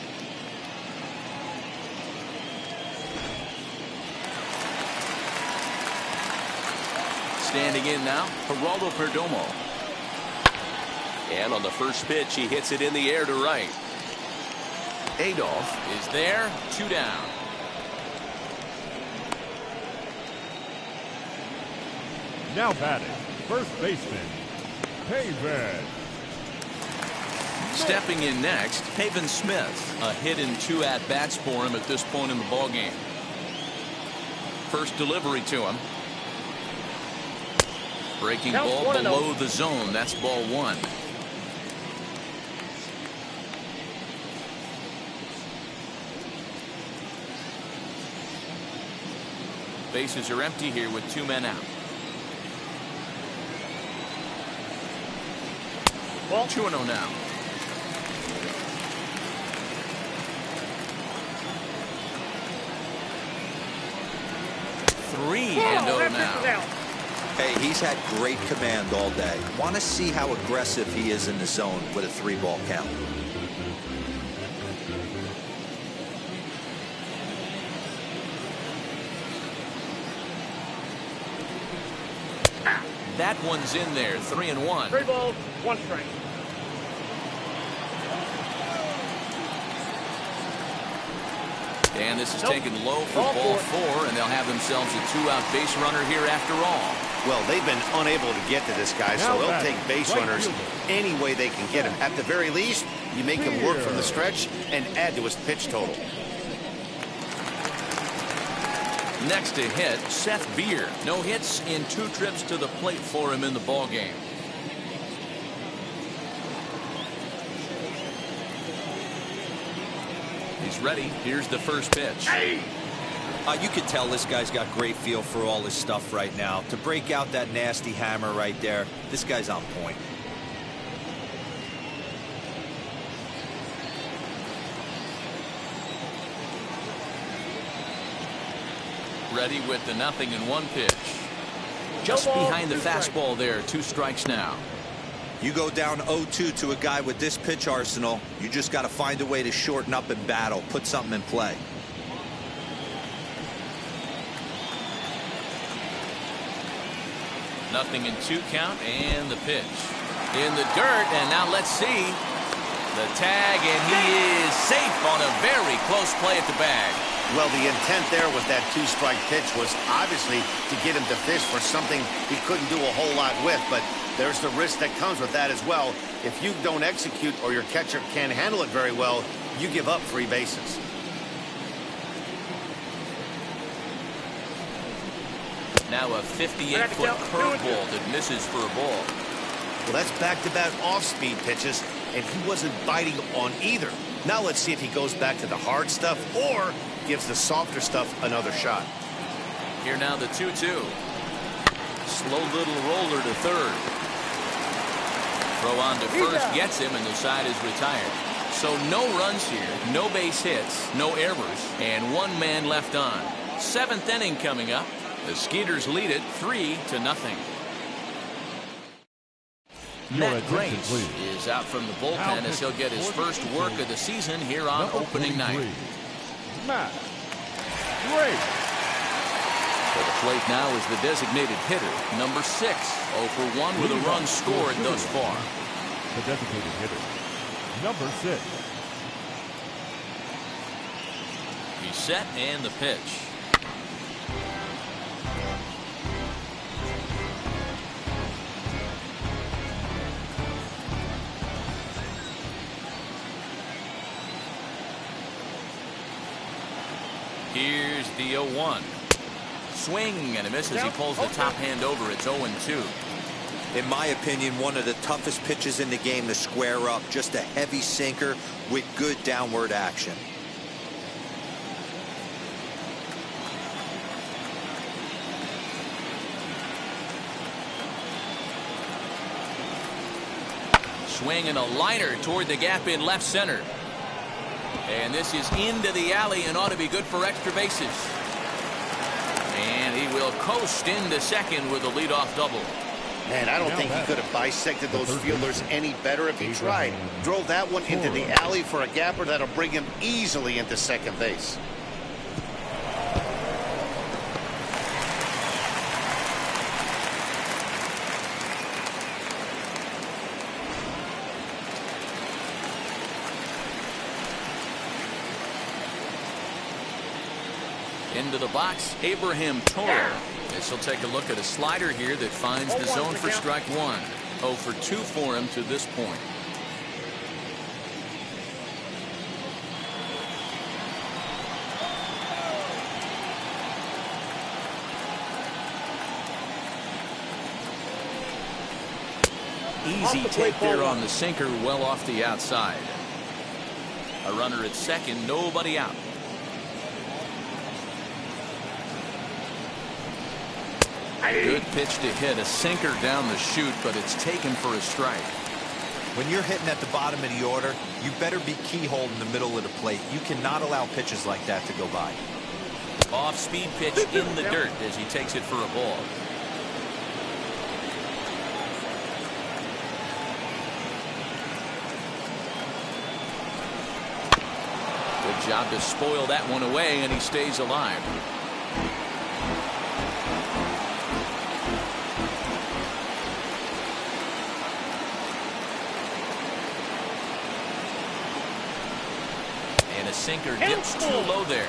Standing in now, Geraldo Perdomo. And on the first pitch, he hits it in the air to right. Adolph is there, 2 down. Now batting, first baseman, Pavin. Stepping in next, Pavin Smith. A hit in 2 at-bats for him at this point in the ballgame. First delivery to him. Breaking ball below the zone. That's ball 1. Bases are empty here with 2 men out. Ball 2-0 now. Three and 0 now. Hey, he's had great command all day. Want to see how aggressive he is in the zone with a 3-ball count. That one's in there, 3-1. 3 balls, 1 strike. And this is taken low for ball 4, and they'll have themselves a 2-out base runner here after all. Well, they've been unable to get to this guy, so they'll take base runners any way they can get him. At the very least, you make him work from the stretch and add to his pitch total. Next to hit, Seth Beer. No hits in 2 trips to the plate for him in the ballgame. He's ready. Here's the first pitch. You can tell this guy's got great feel for all his stuff right now. To break out that nasty hammer right there, this guy's on point. Ready with the 0-1 pitch. Just behind the fastball there. 2 strikes now. You go down 0-2 to a guy with this pitch arsenal, you just got to find a way to shorten up and battle, put something in play. Nothing in 2 count, and the pitch. In the dirt, and now let's see. The tag, and he is safe on a very close play at the bag. Well, the intent there with that 2-strike pitch was obviously to get him to fish for something he couldn't do a whole lot with, but there's the risk that comes with that as well. If you don't execute or your catcher can't handle it very well, you give up 3 bases. Now a 58-foot curveball that misses for a ball. Well, that's back-to-back off-speed pitches, and he wasn't biting on either. Now let's see if he goes back to the hard stuff or gives the softer stuff another shot. Here now the 2-2. Slow little roller to third. Throw on to first gets him, and the side is retired. So no runs here, no base hits, no errors, and 1 man left on. 7th inning coming up. The Skeeters lead it 3-0. Matt Grace is out from the bullpen as he'll get his first work of the season here on opening night. Matt Grace. For the plate now is the designated hitter, number 6. 0 for 1 with a run scored thus far. The designated hitter, number 6. He's set, and the pitch. Here's the 0-1. Swing and a miss as he pulls the top hand over. It's 0-2. In my opinion, one of the toughest pitches in the game to square up. Just a heavy sinker with good downward action. Swing and a liner toward the gap in left center. And this is into the alley and ought to be good for extra bases. And he will coast into second with a leadoff double. Man, I don't think he could have bisected those fielders any better if he tried. Drove that one into the alley for a gapper that'll bring him easily into second base. Into the box, Abraham Toro. This will take a look at a slider here that finds the zone for strike one. 0 for 2 for him to this point. Easy take there on the sinker, well off the outside. A runner at second, nobody out. Good pitch to hit, a sinker down the chute, but it's taken for a strike. When you're hitting at the bottom of the order, you better be keyhole in the middle of the plate. You cannot allow pitches like that to go by. Off-speed pitch in the dirt as he takes it for a ball. Good job to spoil that one away, and he stays alive. A sinker dips too low there.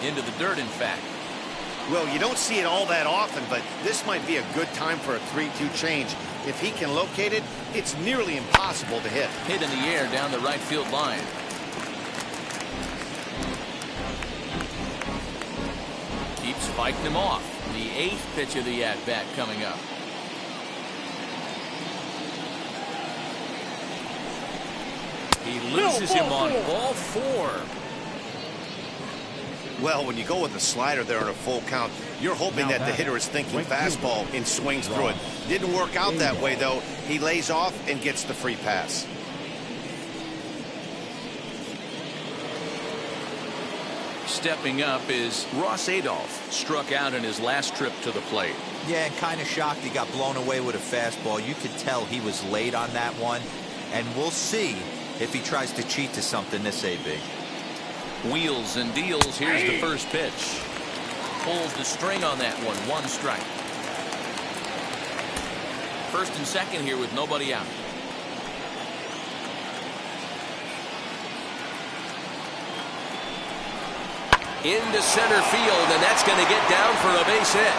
Into the dirt, in fact. Well, you don't see it all that often, but this might be a good time for a 3-2 change. If he can locate it, it's nearly impossible to hit. Hit in the air down the right field line. Keeps fighting him off. The 8th pitch of the at-bat coming up. He loses him on ball 4. Well, when you go with the slider there in a full count, you're hoping that the hitter is thinking fastball and swings through it. Didn't work out that way, though. He lays off and gets the free pass. Stepping up is Ross Adolph. Struck out in his last trip to the plate. Yeah, and kind of shocked he got blown away with a fastball. You could tell he was late on that one. And we'll see if he tries to cheat to something this AB. Wheels and deals. Here's the first pitch. Pulls the string on that one. 1 strike. First and second here with nobody out. Into center field, and that's going to get down for a base hit.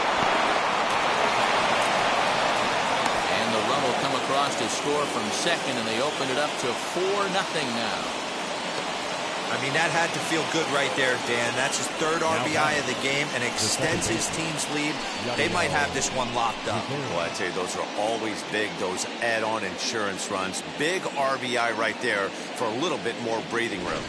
And the run will come across to score from second, and they open it up to 4-0 now. I mean, that had to feel good right there, Dan. That's his 3rd RBI of the game and extends his team's lead. They might have this one locked up. Well, I tell you, those are always big, those add-on insurance runs. Big RBI right there for a little bit more breathing room.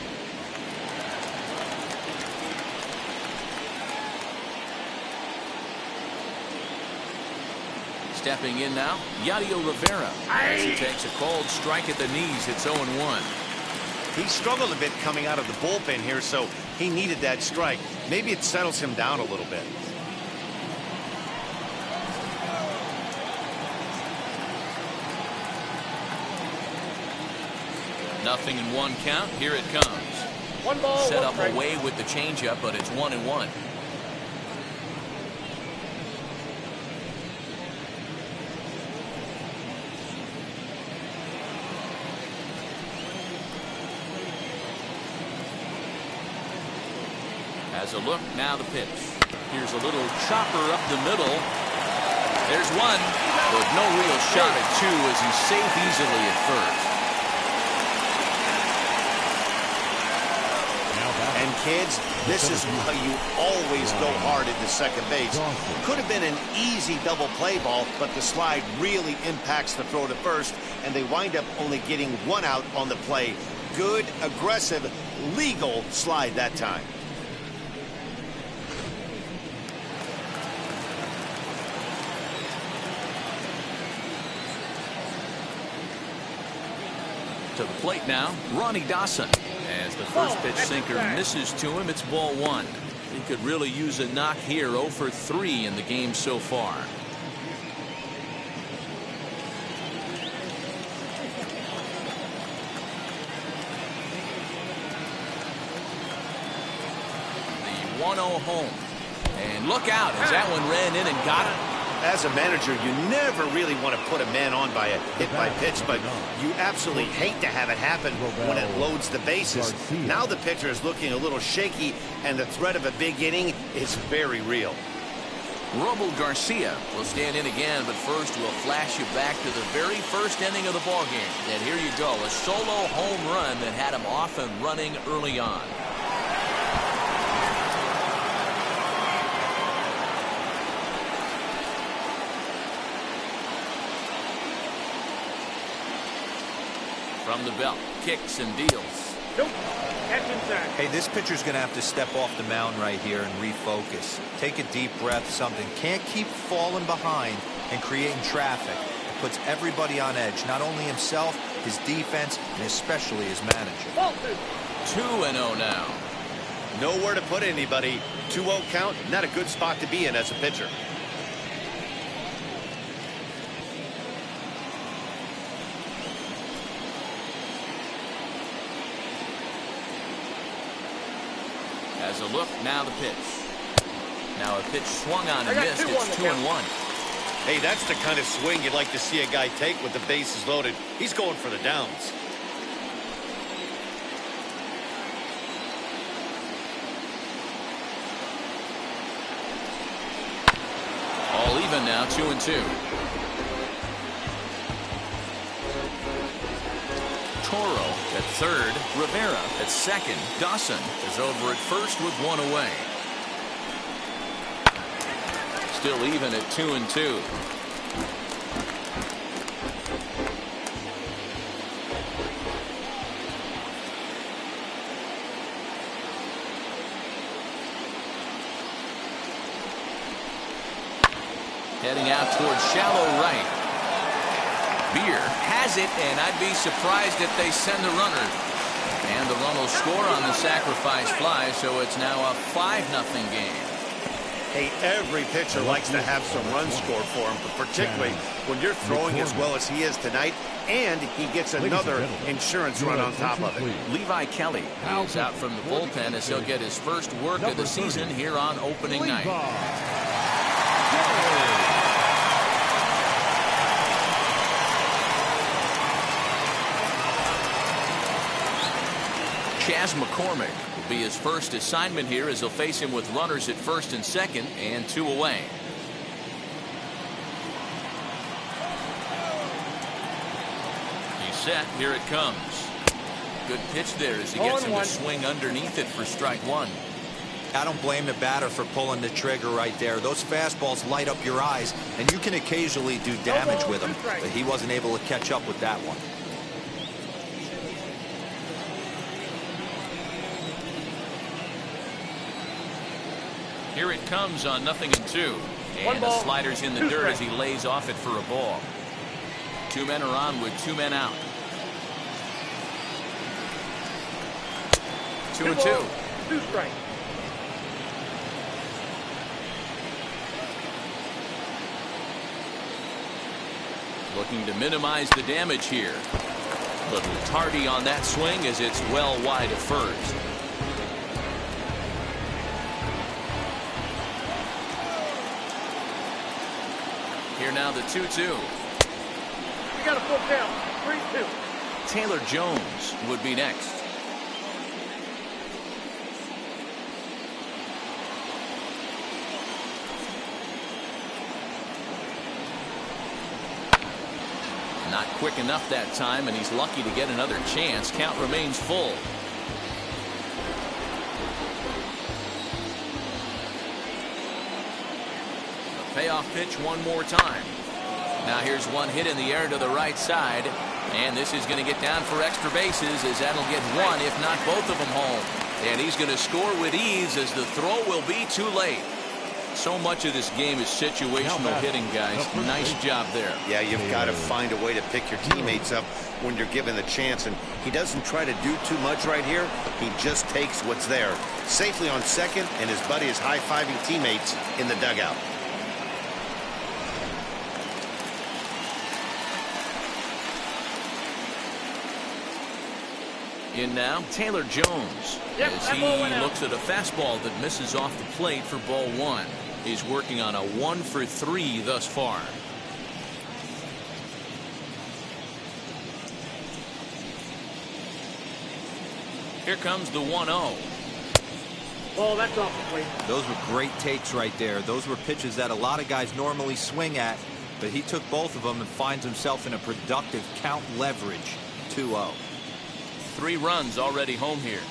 Stepping in now, Yadier Rivera. As he takes a cold strike at the knees, it's 0-1. He struggled a bit coming out of the bullpen here, so he needed that strike. Maybe it settles him down a little bit. Nothing in 1 count. Here it comes. 1 ball, Set 1 up strike. away with the changeup, but it's 1-1. As a look, now the pitch. Here's a little chopper up the middle. There's one, but no real shot at 2 as he's safe easily at first. And kids, this is why you always go hard into second base. Could have been an easy double play ball, but the slide really impacts the throw to first, and they wind up only getting 1 out on the play. Good, aggressive, legal slide that time. To the plate now, Ronnie Dawson. As the first pitch sinker misses to him, it's ball 1. He could really use a knock here. 0 for 3 in the game so far. 1-0 home. And look out as that one ran in and got him. As a manager, you never really want to put a man on by a hit by pitch, but you absolutely hate to have it happen when it loads the bases. Now the pitcher is looking a little shaky, and the threat of a big inning is very real. Robel Garcia will stand in again, but first we'll flash you back to the very first inning of the ballgame. And here you go, a solo home run that had him off and running early on. From the belt, kicks and deals. Nope. Catch inside. Hey, this pitcher's going to have to step off the mound right here and refocus. Take a deep breath, something. Can't keep falling behind and creating traffic. It puts everybody on edge, not only himself, his defense, and especially his manager. 2-0 now. Nowhere to put anybody. 2-0 count, not a good spot to be in as a pitcher. As a look, now the pitch. Now a pitch swung on and missed. It's 2-1. Hey, that's the kind of swing you'd like to see a guy take with the bases loaded. He's going for the downs. All even now, 2-2. Toro at third, Rivera at second. Dawson is over at first with one away. Still even at 2-2. Heading out towards shallow right. Beer has it, and I'd be surprised if they send a runner. And the run will score on the sacrifice fly, so it's now a 5-0 game. Hey, every pitcher likes to have some runs scored for him, but particularly when you're throwing as well as he is tonight, and he gets another insurance run on top of it. Levi Kelly is out from the bullpen as he'll get his first work of the season here on opening night. Chas McCormick will be his first assignment here as he'll face him with runners at first and second and 2 away. He's set. Here it comes. Good pitch there as he gets him to swing underneath it for strike one. I don't blame the batter for pulling the trigger right there. Those fastballs light up your eyes, and you can occasionally do damage with them, but he wasn't able to catch up with that one. Here it comes on 0-2. And the slider's in the dirt as he lays off it for a ball. 2 men are on with 2 men out. 2-2. 2 strikes. Looking to minimize the damage here. Little tardy on that swing as it's well wide of first. Here now the 2-2. We got a full count. 3-2. Taylor Jones would be next. Not quick enough that time, and he's lucky to get another chance. Count remains full. Payoff pitch one more time. Now here's one hit in the air to the right side, and this is going to get down for extra bases as that'll get one, if not both of them, home. And he's going to score with ease as the throw will be too late. So much of this game is situational hitting, guys. Nice job there. Yeah, you've got to find a way to pick your teammates up when you're given the chance, and he doesn't try to do too much right here. He just takes what's there. Safely on second, and his buddy is high-fiving teammates in the dugout. In now, Taylor Jones, as he looks at a fastball that misses off the plate for ball one. He's working on a 1 for 3 thus far. Here comes the 1-0. Oh, that's off the plate. Those were great takes right there. Those were pitches that a lot of guys normally swing at, but he took both of them and finds himself in a productive count leverage 2-0. 3 runs already home here.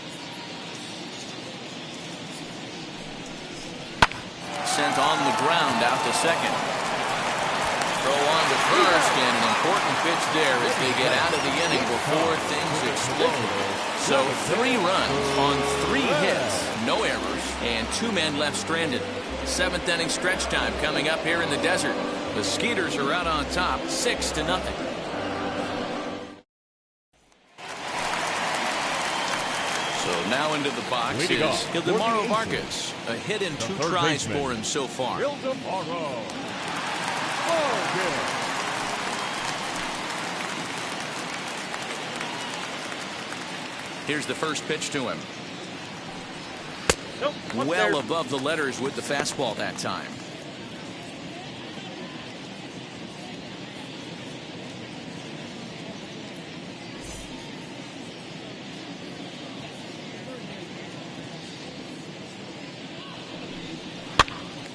Sent on the ground out to second. Throw on to first, and an important pitch there as they get out of the inning before things explode. So 3 runs on 3 hits, no errors, and 2 men left stranded. 7th inning stretch time coming up here in the desert. The Skeeters are out on top, 6-0. So now into the box is Ildemaro Vargas. A hit and 2 tries for him so far. Here's the first pitch to him. Nope, well above the letters with the fastball that time.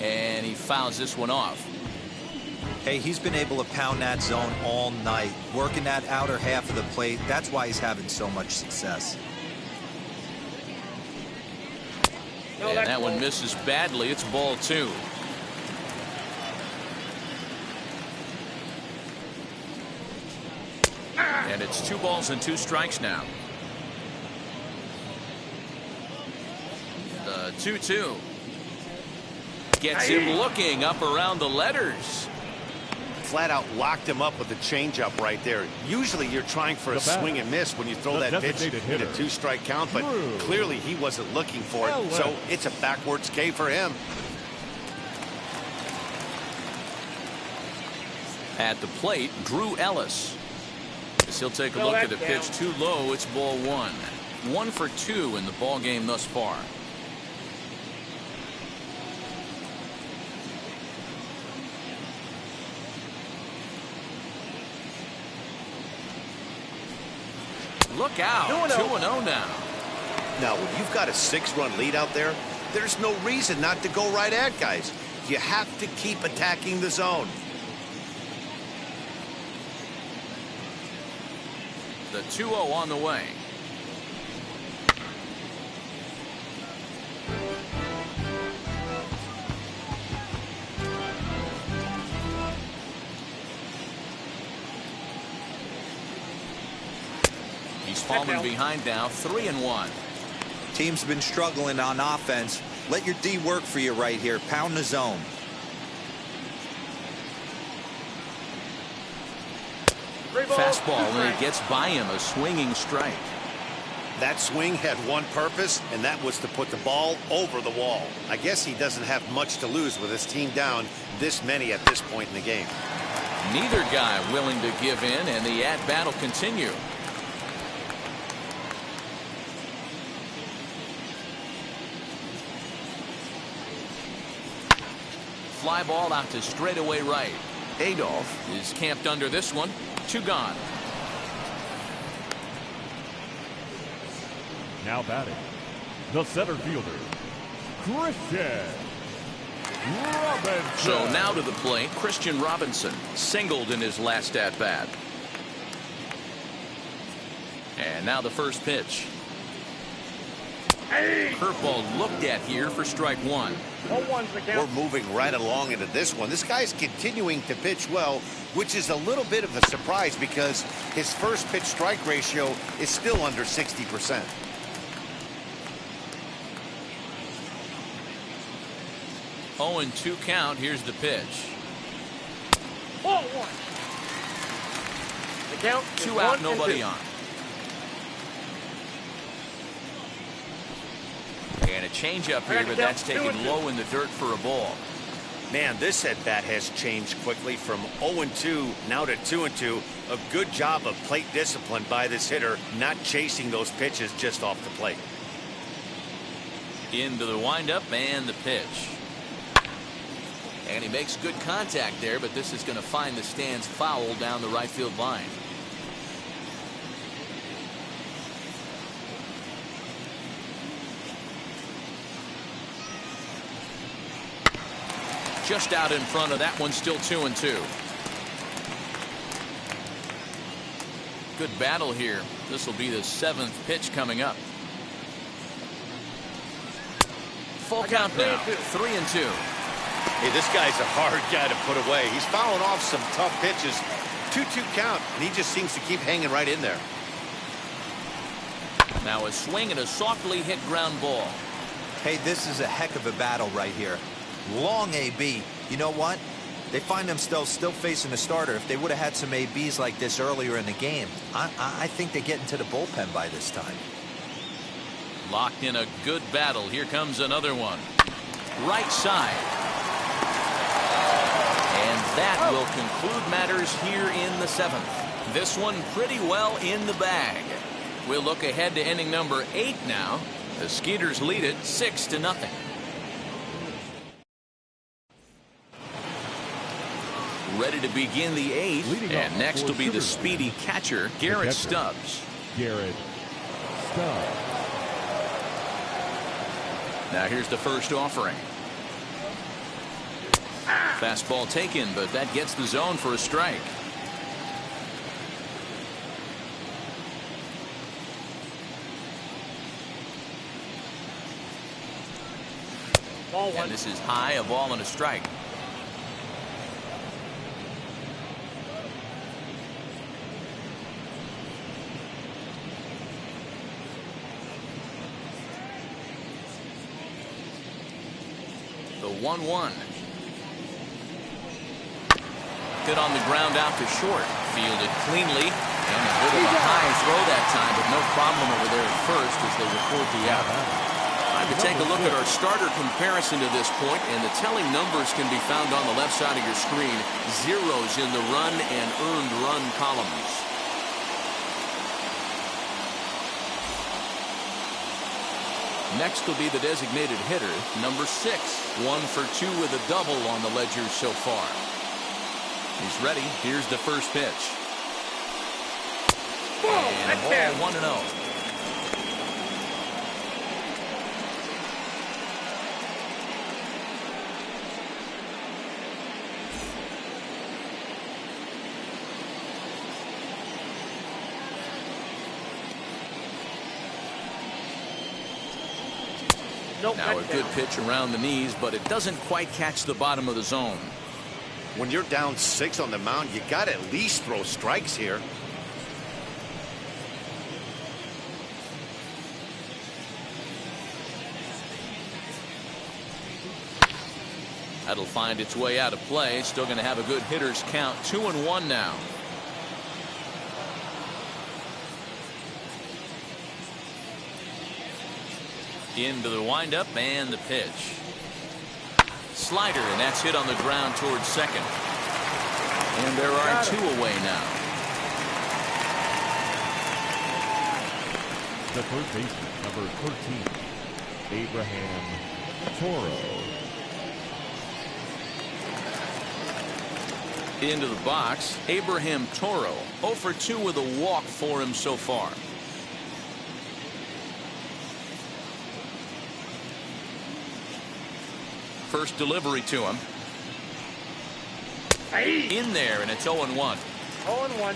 And he fouls this one off. Hey, he's been able to pound that zone all night, working that outer half of the plate. That's why he's having so much success. And that one misses badly. It's ball 2. And it's 2 balls and 2 strikes now. The 2-2. Gets him looking up around the letters. Flat out locked him up with a changeup right there. Usually you're trying for a swing and miss when you throw that pitch in a 2-strike count, but clearly he wasn't looking for it. So it's a backwards K for him. At the plate, Drew Ellis. As he'll take a look at the pitch too low. It's ball 1. 1 for 2 in the ball game thus far. Look out. 2-0 now. Now, when you've got a 6-run lead out there, there's no reason not to go right at guys. You have to keep attacking the zone. The 2-0 on the way. He's falling behind now, 3-1. Team's been struggling on offense. Let your D work for you right here. Pound the zone. Fastball, and it gets by him, a swinging strike. That swing had one purpose, and that was to put the ball over the wall. I guess he doesn't have much to lose with his team down this many at this point in the game. Neither guy willing to give in, and the at-bat will continue. Fly ball out to straightaway right. Adolph is camped under this one. 2 gone. Now batting, the center fielder, Christian Robinson. So now to the plate, Christian Robinson singled in his last at bat. And now the first pitch. Curveball looked at here for strike 1. We're moving right along into this one. This guy's continuing to pitch well, which is a little bit of a surprise because his first pitch strike ratio is still under 60%. Oh, and 2 count. Here's the pitch. 2 out, nobody on. And a changeup here, but that's taken low in the dirt for a ball. Man, this at-bat has changed quickly from 0-2 now to 2-2. A good job of plate discipline by this hitter, not chasing those pitches just off the plate. Into the windup and the pitch. And he makes good contact there, but this is going to find the stands foul down the right field line. Just out in front of that one, still 2-2. Good battle here. This will be the 7th pitch coming up. Full count now, 3-2. Hey, this guy's a hard guy to put away. He's fouling off some tough pitches. 2-2 count, and he just seems to keep hanging right in there. Now a swing and a softly hit ground ball. Hey, this is a heck of a battle right here. Long AB. You know what? They find themselves still facing the starter. If they would have had some ABs like this earlier in the game, I think they get into the bullpen by this time. Locked in a good battle. Here comes another one. Right side. And that will conclude matters here in the 7th. This one pretty well in the bag. We'll look ahead to inning number 8 now. The Skeeters lead it 6-0. Ready to begin the 8th, and next will be the speedy catcher, Garrett Stubbs. Garrett Stubbs. Now here's the first offering. Fastball taken, but that gets the zone for a strike. And this is high, a ball and a strike. The 1-1. Good on the ground out to short. Fielded cleanly. And a bit of a high throw that time, but no problem over there at first as they record the out. Time to take a look at our starter comparison to this point, and the telling numbers can be found on the left side of your screen. Zeros in the run and earned run columns. Next will be the designated hitter, number 6. 1 for 2 with a double on the ledger so far. He's ready. Here's the first pitch. And ball 1-0. Now a good pitch around the knees, but it doesn't quite catch the bottom of the zone. When you're down 6 on the mound, you got to at least throw strikes here. That'll find its way out of play. Still going to have a good hitter's count. 2-1 now. Into the windup and the pitch. Slider, and that's hit on the ground towards second. And there are 2 away now. The first baseman, number 13, Abraham Toro. Into the box, Abraham Toro. 0 for 2 with a walk for him so far. First delivery to him. In there, and it's 0-1. 0-1.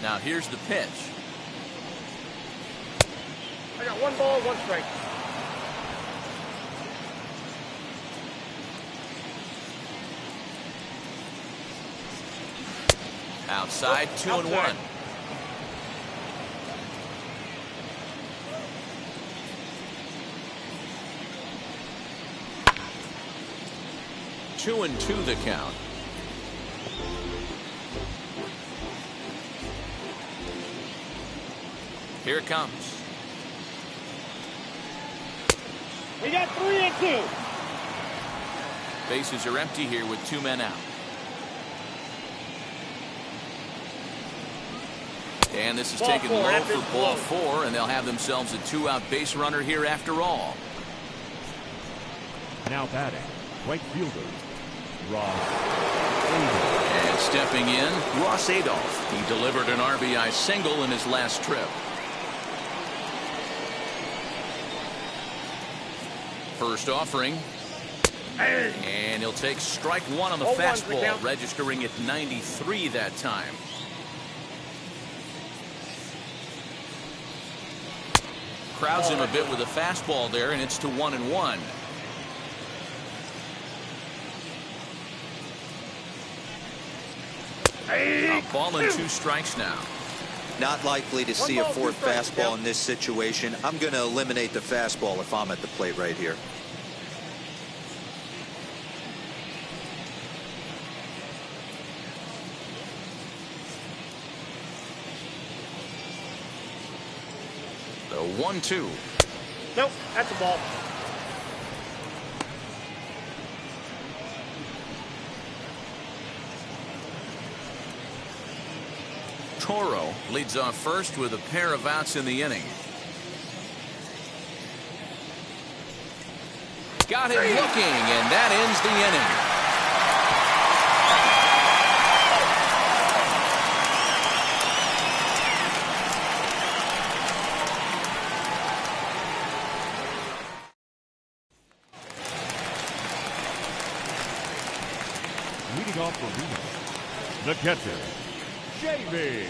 Now here's the pitch. I got 1 ball, 1 strike. Outside, 2-1. Two and 2 the count. Here it comes. We got 3 and 2. Bases are empty here with 2 men out. And this is Ball taken 4, low after for ball slow. 4, and they'll have themselves a 2-out base runner here after all. Now batting, right fielder, Ross. And stepping in, Ross Adolph. He delivered an RBI single in his last trip. First offering. And he'll take strike 1 on the 0-1 fastball, count. registering at 93 that time. Crowds him a bit with a fastball there, and it's to 1-1. A ball and 2 strikes now. Not likely to see a ball, 2 fourth strikes, fastball yep. in this situation. I'm going to eliminate the fastball if I'm at the plate right here. The 1-2. Nope, that's a ball. Toro leads off first with a pair of outs in the inning. Got him looking, and that ends the inning. Leading off for Reno, the catcher, Jamie Ricky.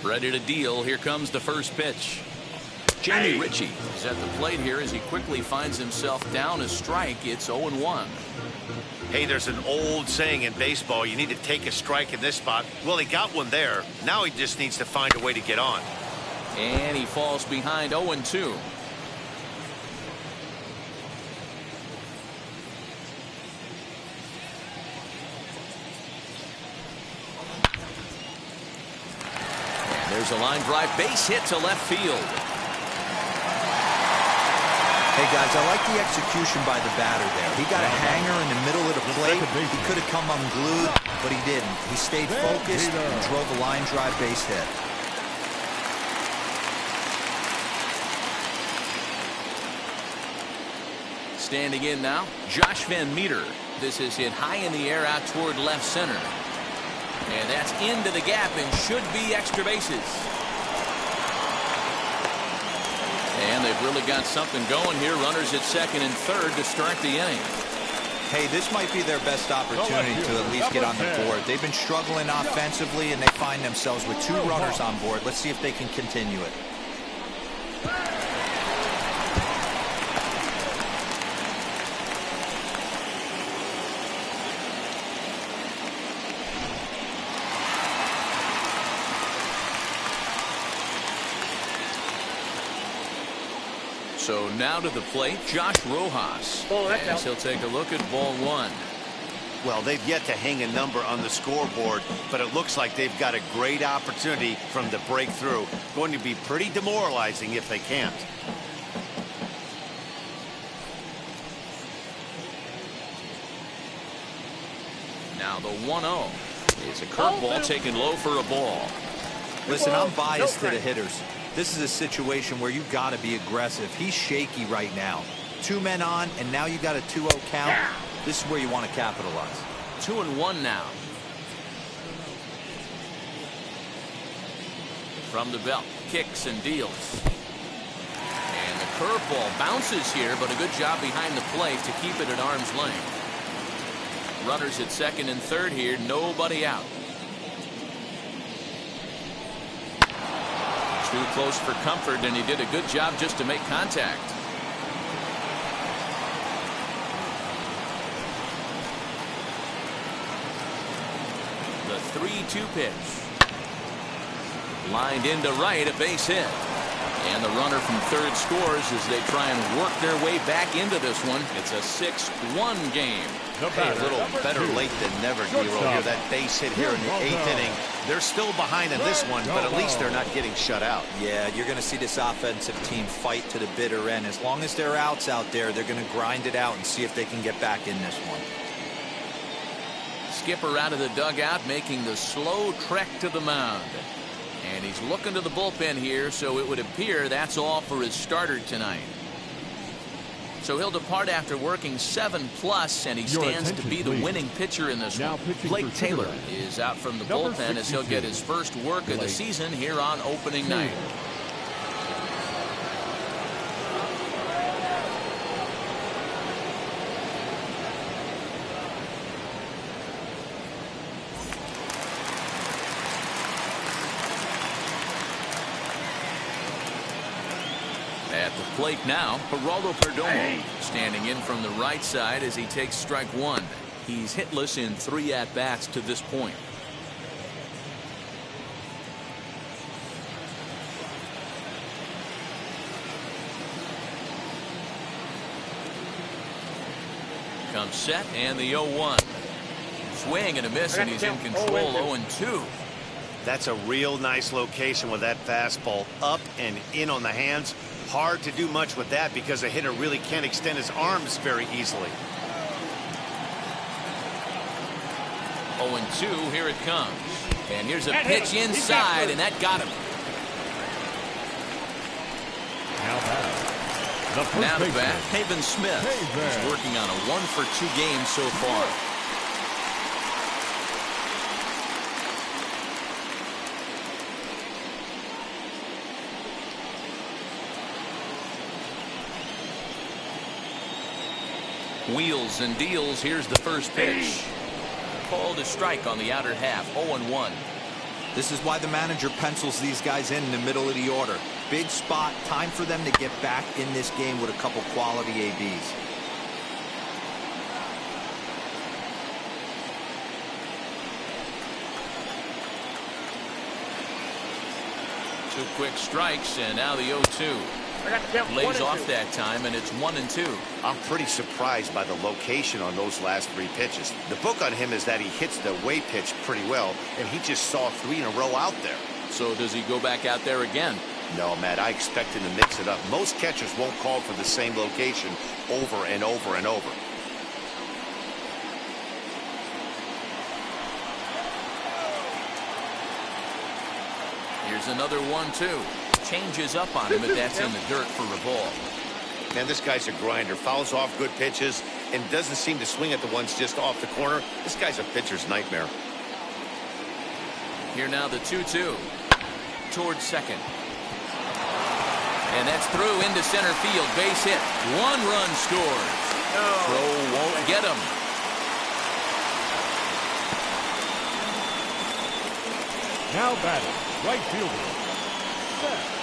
Ready to deal. Here comes the first pitch. Jamie Ritchie is at the plate here as he quickly finds himself down a strike. It's 0-1. Hey, there's an old saying in baseball, you need to take a strike in this spot. Well, he got one there. Now he just needs to find a way to get on. And he falls behind 0-2. And there's a line drive base hit to left field. Hey, guys, I like the execution by the batter there. He got a hanger in the middle of the plate. He could have come unglued, but he didn't. He stayed focused and drove a line drive base hit. Standing in now, Josh Van Meter. This is hit high in the air out toward left center. And that's into the gap and should be extra bases. And they've really got something going here. Runners at second and third to start the inning. Hey, this might be their best opportunity to at least get on the board. They've been struggling offensively, and they find themselves with 2 runners on board. Let's see if they can continue it. So now to the plate, Josh Rojas. As he'll take a look at ball 1. Well, they've yet to hang a number on the scoreboard, but it looks like they've got a great opportunity from the breakthrough. Going to be pretty demoralizing if they can't. Now the 1-0 is a curveball taken low for a ball. Listen, I'm biased to the hitters. This is a situation where you've got to be aggressive. He's shaky right now. 2 men on, and now you got a 2-0 count. This is where you want to capitalize. 2-1 now. From the belt, kicks and deals. And the curveball bounces here, but a good job behind the plate to keep it at arm's length. Runners at second and third here, nobody out. Too close for comfort, and he did a good job just to make contact. The 3-2 pitch. Lined into right, a base hit. And the runner from third scores as they try and work their way back into this one. It's a 6-1 game. Hey, a little better late than never, D-Roll here. That base hit here in the 8th inning. They're still behind in this one, but at least they're not getting shut out. Yeah, you're going to see this offensive team fight to the bitter end. As long as there are outs out there, they're going to grind it out and see if they can get back in this one. Skipper out of the dugout, making the slow trek to the mound. And he's looking to the bullpen here, so it would appear that's all for his starter tonight. So he'll depart after working 7+, and he stands to be the winning pitcher in this one. Blake Taylor is out from the bullpen as he'll get his first work of the season here on opening night. At the plate now, Geraldo Perdomo standing in from the right side as he takes strike one. He's hitless in 3 at-bats to this point. Comes set and the 0-1. Swing and a miss, and he's in control. 0-2. That's a real nice location with that fastball up and in on the hands. Hard to do much with that because a hitter really can't extend his arms very easily. 0-2, here it comes. And here's a pitch inside, and that got him. Now to bat, Haven Smith. He's working on a 1-for-2 game so far. Wheels and deals. Here's the first pitch. Called a strike on the outer half. 0-1. This is why the manager pencils these guys in the middle of the order. Big spot. Time for them to get back in this game with a couple quality ABs. Two quick strikes, and now the 0-2. Lays off that time, and it's 1-2. I'm pretty surprised by the location on those last 3 pitches. The book on him is that he hits the away pitch pretty well, and he just saw 3 in a row out there. So does he go back out there again? No, Matt, I expect him to mix it up. Most catchers won't call for the same location over and over and over. Here's another 1-2. Changes up on him, but that's in the dirt for a ball. Man, this guy's a grinder. Fouls off good pitches and doesn't seem to swing at the ones just off the corner. This guy's a pitcher's nightmare. Here now the 2-2. Towards second. And that's through into center field. Base hit. 1 run scores. Throw won't get him. Now batting, right fielder, Seth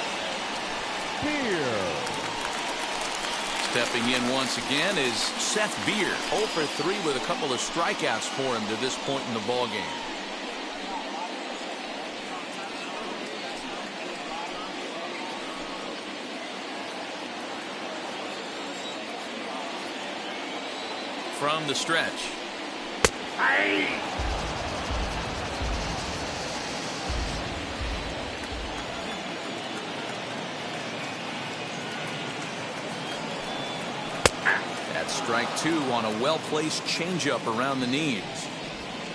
Beer. Stepping in once again is Seth Beer. 0 for 3 with a couple of strikeouts for him to this point in the ballgame. From the stretch. That's strike 2 on a well-placed changeup around the knees.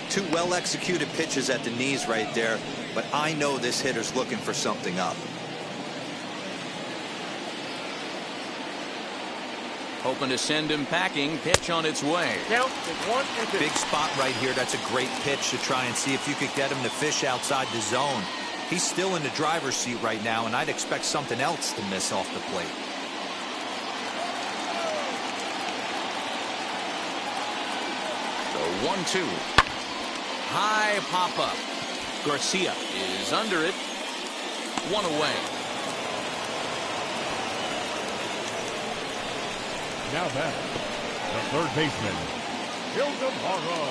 2 well-executed pitches at the knees right there, but I know this hitter's looking for something up. Hoping to send him packing. Pitch on its way. Count is 1-2. Big spot right here. That's a great pitch to try and see if you could get him to fish outside the zone. He's still in the driver's seat right now, and I'd expect something else to miss off the plate. So 1-2. High pop-up. Garcia is under it. 1 away. Now batting, the third baseman, Ildemaro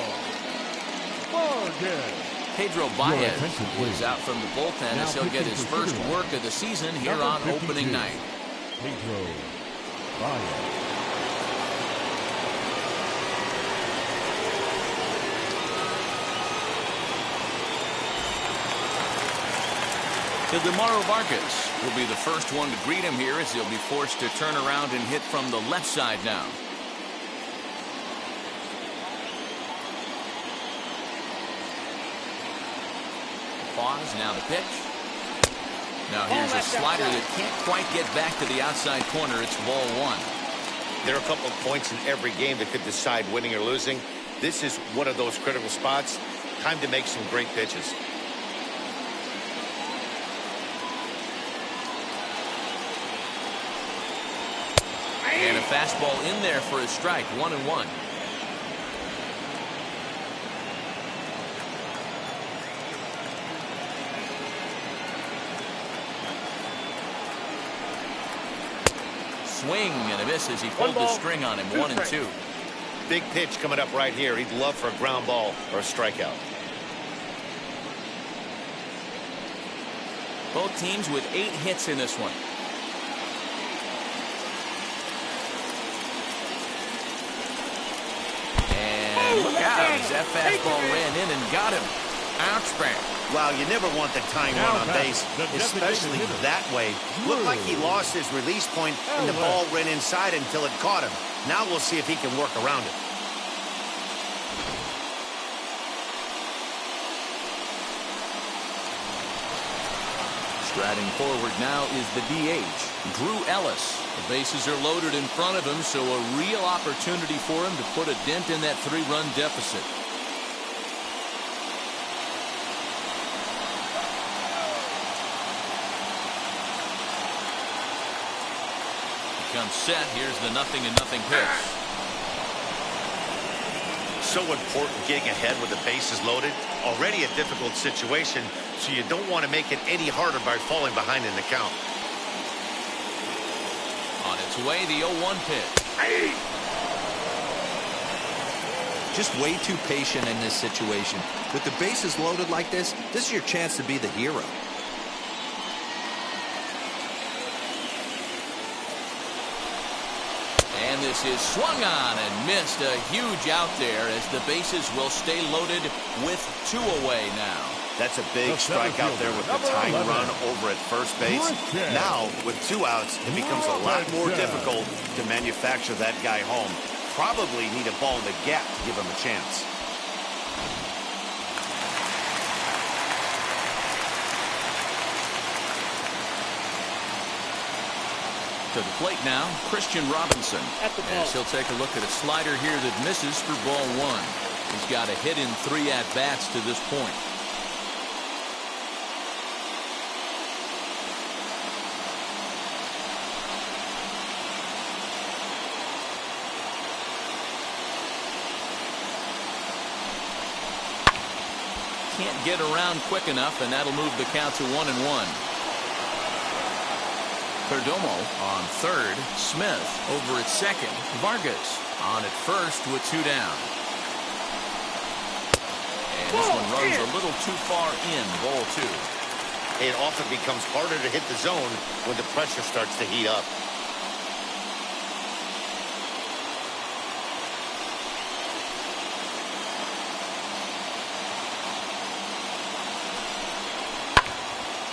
Morgan. Pedro Baez is out from the bullpen as he'll get his first work of the season here on opening night. Pedro Baez. Ildemaro Vargas will be the first one to greet him here as he'll be forced to turn around and hit from the left side now. Pause, now the pitch. Now here's a slider that can't quite get back to the outside corner. It's ball one. There are a couple of points in every game that could decide winning or losing. This is one of those critical spots. Time to make some great pitches. And a fastball in there for a strike, 1-1. Swing and a miss as he pulled the string on him, 1-2. Big pitch coming up right here. He'd love for a ground ball or a strikeout. Both teams with 8 hits in this one. Look out, as that fastball ran in and got him. Ouch, bang. Wow, you never want the tying run on base, especially that way. Looked like he lost his release point and the ball ran inside until it caught him. Now we'll see if he can work around it. Striding forward now is the DH, Drew Ellis. The bases are loaded in front of him, so a real opportunity for him to put a dent in that 3-run deficit. He comes set. Here's the 0-0 pitch. So important getting ahead with the bases loaded. Already a difficult situation, so you don't want to make it any harder by falling behind in the count. On its way, the 0-1 pitch. Just way too patient in this situation. With the bases loaded like this is your chance to be the hero. And this is swung on and missed. A huge out there as the bases will stay loaded with 2 away now. That's a big strike out there with the tying run over at first base. Now, with 2 outs, it becomes a lot more difficult to manufacture that guy home. Probably need a ball in the gap to give him a chance. To the plate now, Christian Robinson. As he'll take a look at a slider here that misses for ball 1. He's got a hit in 3 at-bats to this point. Can't get around quick enough, and that'll move the count to 1-1. Perdomo on third. Smith over at second. Vargas on at first with 2 down. And this one runs a little too far in, ball 2. It often becomes harder to hit the zone when the pressure starts to heat up.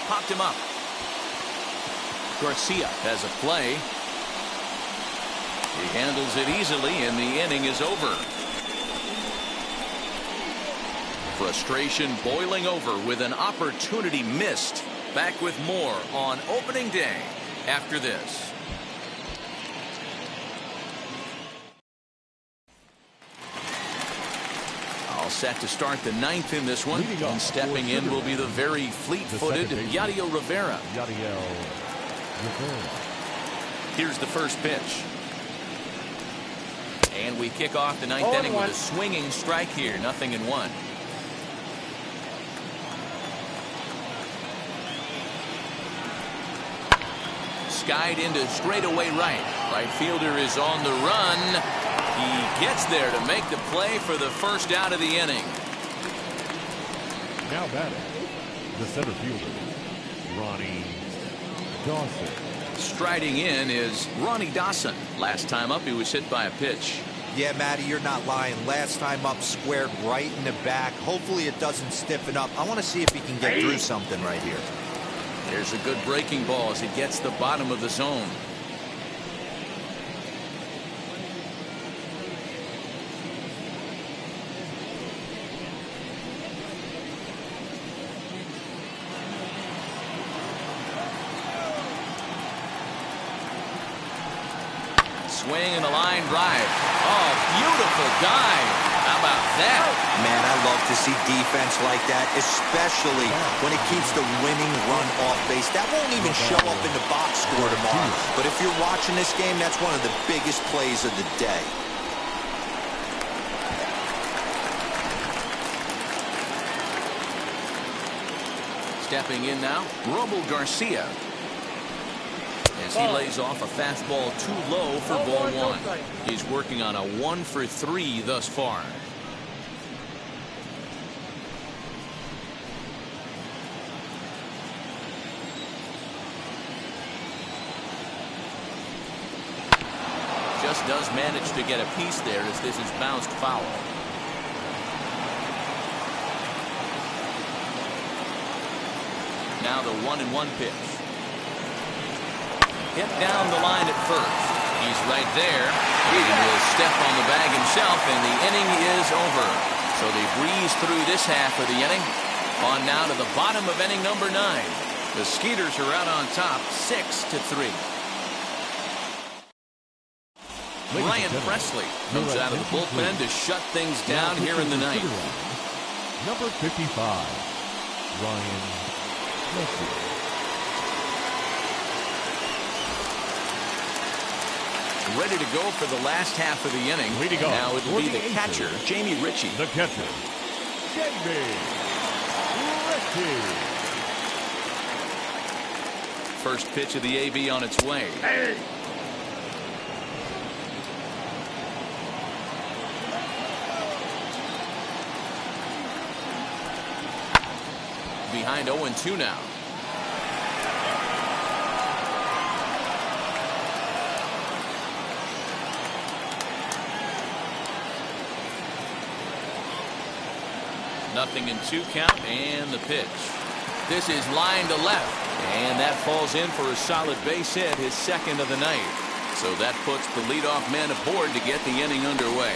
Popped him up. Garcia has a play. He handles it easily, and the inning is over. Frustration boiling over with an opportunity missed. Back with more on opening day after this. All set to start the 9th in this one. And stepping in will be the very fleet-footed Yadiel Rivera. Here's the first pitch. And we kick off the 9th inning with a swinging strike here. 0-1. Skied into straightaway right. Right fielder is on the run. He gets there to make the play for the first out of the inning. Now batting, the center fielder, Ronnie Dawson. Striding in is Ronnie Dawson. Last time up, he was hit by a pitch. Yeah, Matty, you're not lying. Last time up, squared right in the back. Hopefully it doesn't stiffen up. I want to see if he can get through something right here. There's a good breaking ball as he gets the bottom of the zone. Swing and a line drive. Oh, beautiful dive. How about that? Man, I love to see defense like that, especially when it keeps the winning run off base. That won't even show up in the box score tomorrow. But if you're watching this game, that's one of the biggest plays of the day. Stepping in now, Robo Garcia. As he lays off a fastball too low for ball one. He's working on a 1 for 3 thus far. Just does manage to get a piece there as this is bounced foul. Now the 1-1 pitch. Hit down the line at first. He's right there. He will step on the bag himself, and the inning is over. So they breeze through this half of the inning. On now to the bottom of inning number 9. The Skeeters are out on top, 6-3. Ryan Presley comes out of the bullpen to shut things down here in the ninth. Number 55, Ryan Presley. Ready to go for the last half of the inning. Now it'll be the catcher, Jamie Ritchie. The catcher, Jamie Ritchie. First pitch of the AB on its way. Hey. Behind 0-2 now. Nothing in 2 count, and the pitch. This is line to left, and that falls in for a solid base hit, his second of the night. So that puts the leadoff man aboard to get the inning underway.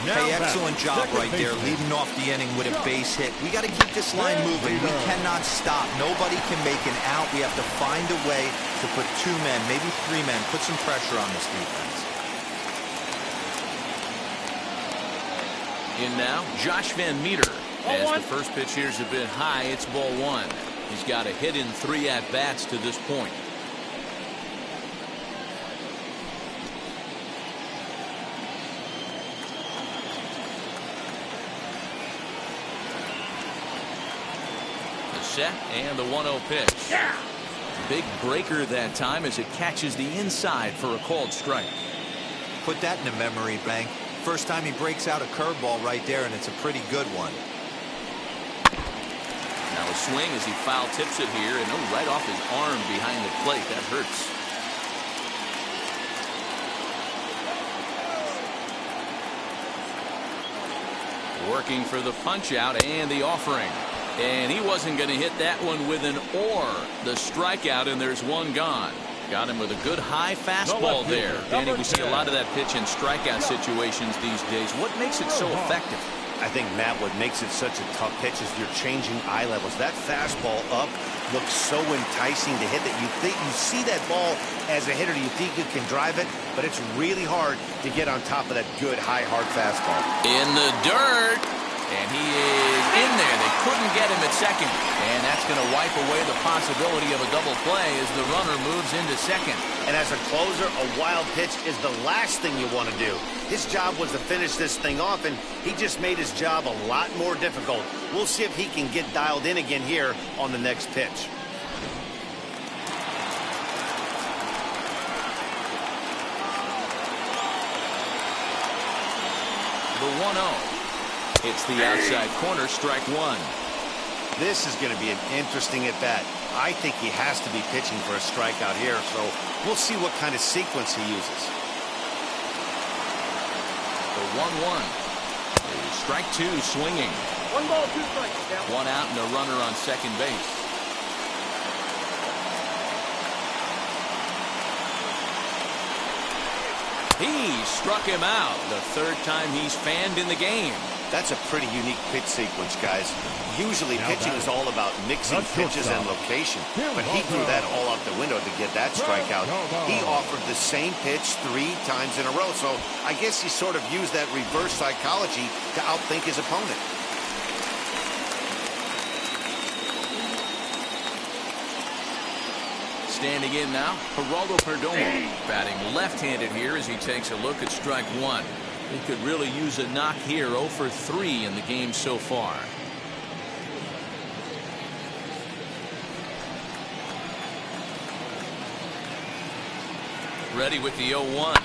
Hey, excellent job right there, leading off the inning with a base hit. We got to keep this line moving. We cannot stop. Nobody can make an out. We have to find a way to put 2 men, maybe 3 men, put some pressure on this defense. In now, Josh Van Meter. As the first pitch here is a bit high, it's ball 1. He's got a hit in 3 at-bats to this point. The set and the 1-0 pitch. Yeah. Big breaker that time as it catches the inside for a called strike. Put that in a memory bank. First time he breaks out a curveball right there, and it's a pretty good one. Now a swing as he foul tips it here, and right off his arm behind the plate. That hurts. Working for the punch out and the offering. And he wasn't going to hit that one with an or. The strikeout, and there's one gone. Got him with a good high fastball there. Danny, we see a lot of that pitch in strikeout situations these days. What makes it so effective? I think, Matt, what makes it such a tough pitch is you're changing eye levels. That fastball up looks so enticing to hit that you think you see that ball as a hitter, you think you can drive it, but it's really hard to get on top of that good high hard fastball. In the dirt, and he is in there. They couldn't get him at second, and that's going to wipe away the possibility of a double play as the runner moves into second. And as a closer, a wild pitch is the last thing you want to do. His job was to finish this thing off, and he just made his job a lot more difficult. We'll see if he can get dialed in again here on the next pitch. The 1-0. It's the outside corner, strike 1. This is going to be an interesting at bat. I think he has to be pitching for a strikeout here, so we'll see what kind of sequence he uses. The 1-1. Strike two swinging. 1 ball, 2 strikes. Down. 1 out and a runner on second base. He struck him out. The third time he's fanned in the game. That's a pretty unique pitch sequence, guys. Usually pitching is all about mixing pitches and location, but he threw that all out the window to get that strikeout. He offered the same pitch 3 times in a row, so I guess he sort of used that reverse psychology to outthink his opponent. Standing in now, Geraldo Perdomo, batting left-handed here as he takes a look at strike one. He could really use a knock here. 0 for 3 in the game so far. Ready with the 0-1.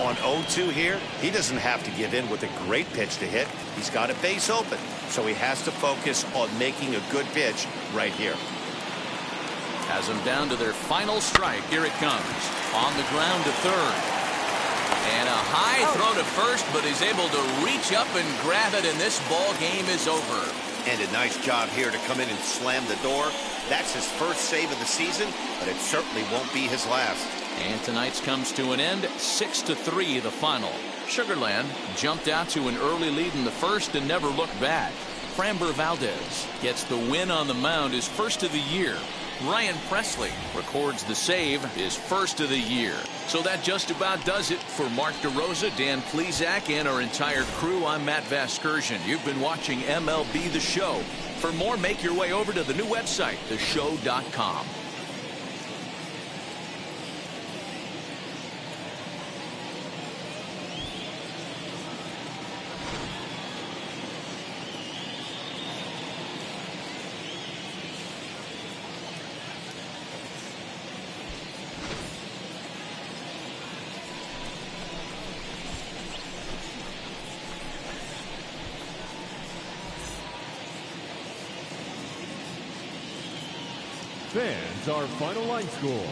On 0-2 here, he doesn't have to give in with a great pitch to hit. He's got a base open, so he has to focus on making a good pitch right here. Has them down to their final strike. Here it comes. On the ground to third. And a high throw to first, but he's able to reach up and grab it, and this ball game is over. And a nice job here to come in and slam the door. That's his first save of the season, but it certainly won't be his last. And tonight's comes to an end. 6-3 the final. Sugarland jumped out to an early lead in the first and never looked back. Framber Valdez gets the win on the mound, his first of the year. Ryan Presley records the save, his first of the year. So that just about does it for Mark DeRosa, Dan Plesac, and our entire crew. I'm Matt Vasgersian. You've been watching MLB The Show. For more, make your way over to the new website, theshow.com. Fans, our final line score.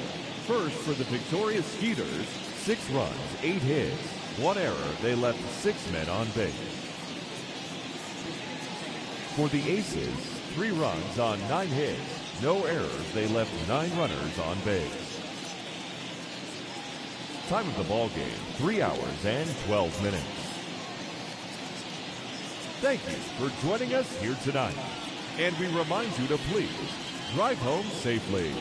First for the victorious Skeeters, 6 runs, 8 hits, 1 error. They left 6 men on base. For the Aces, 3 runs on 9 hits, no errors. They left 9 runners on base. Time of the ball game, 3 hours and 12 minutes. Thank you for joining us here tonight. And we remind you to please drive home safely.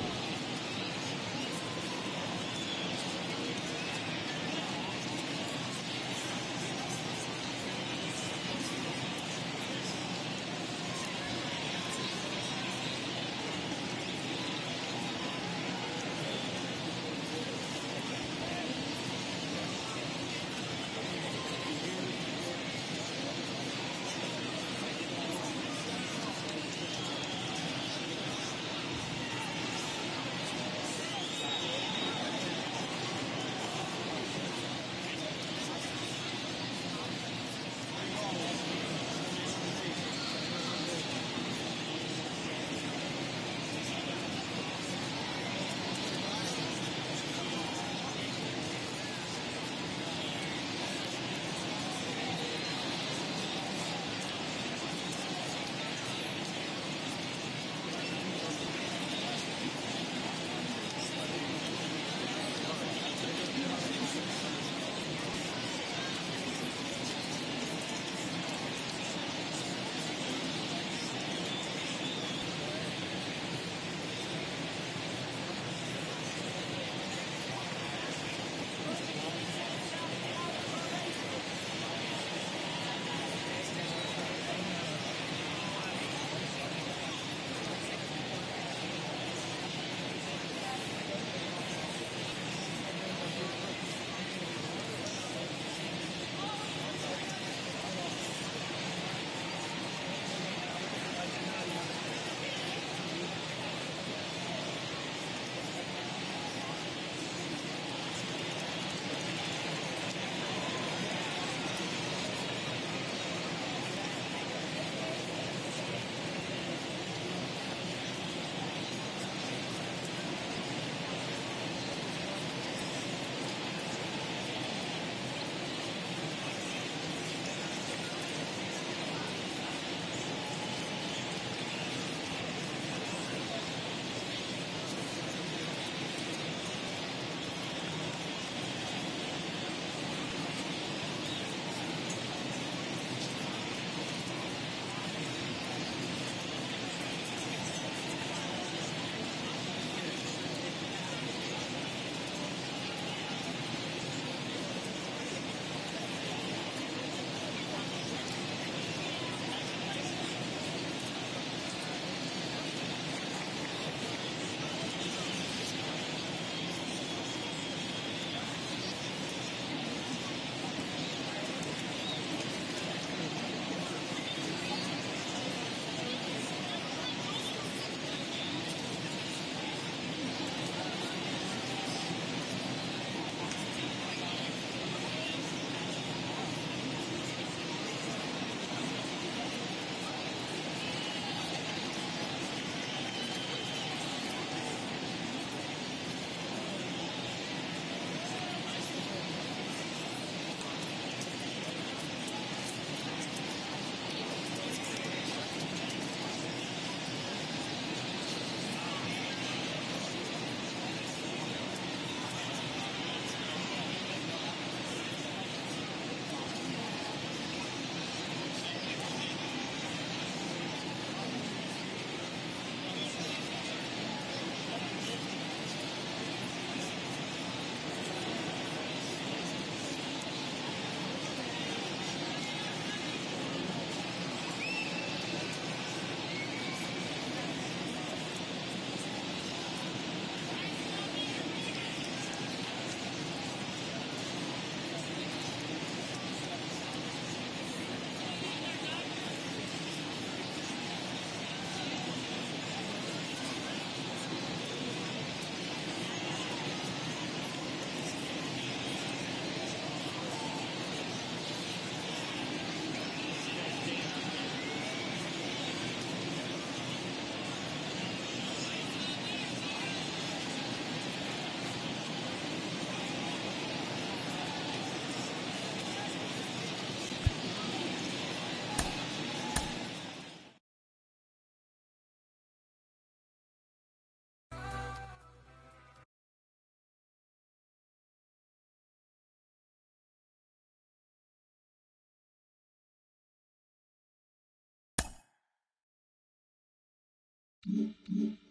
2.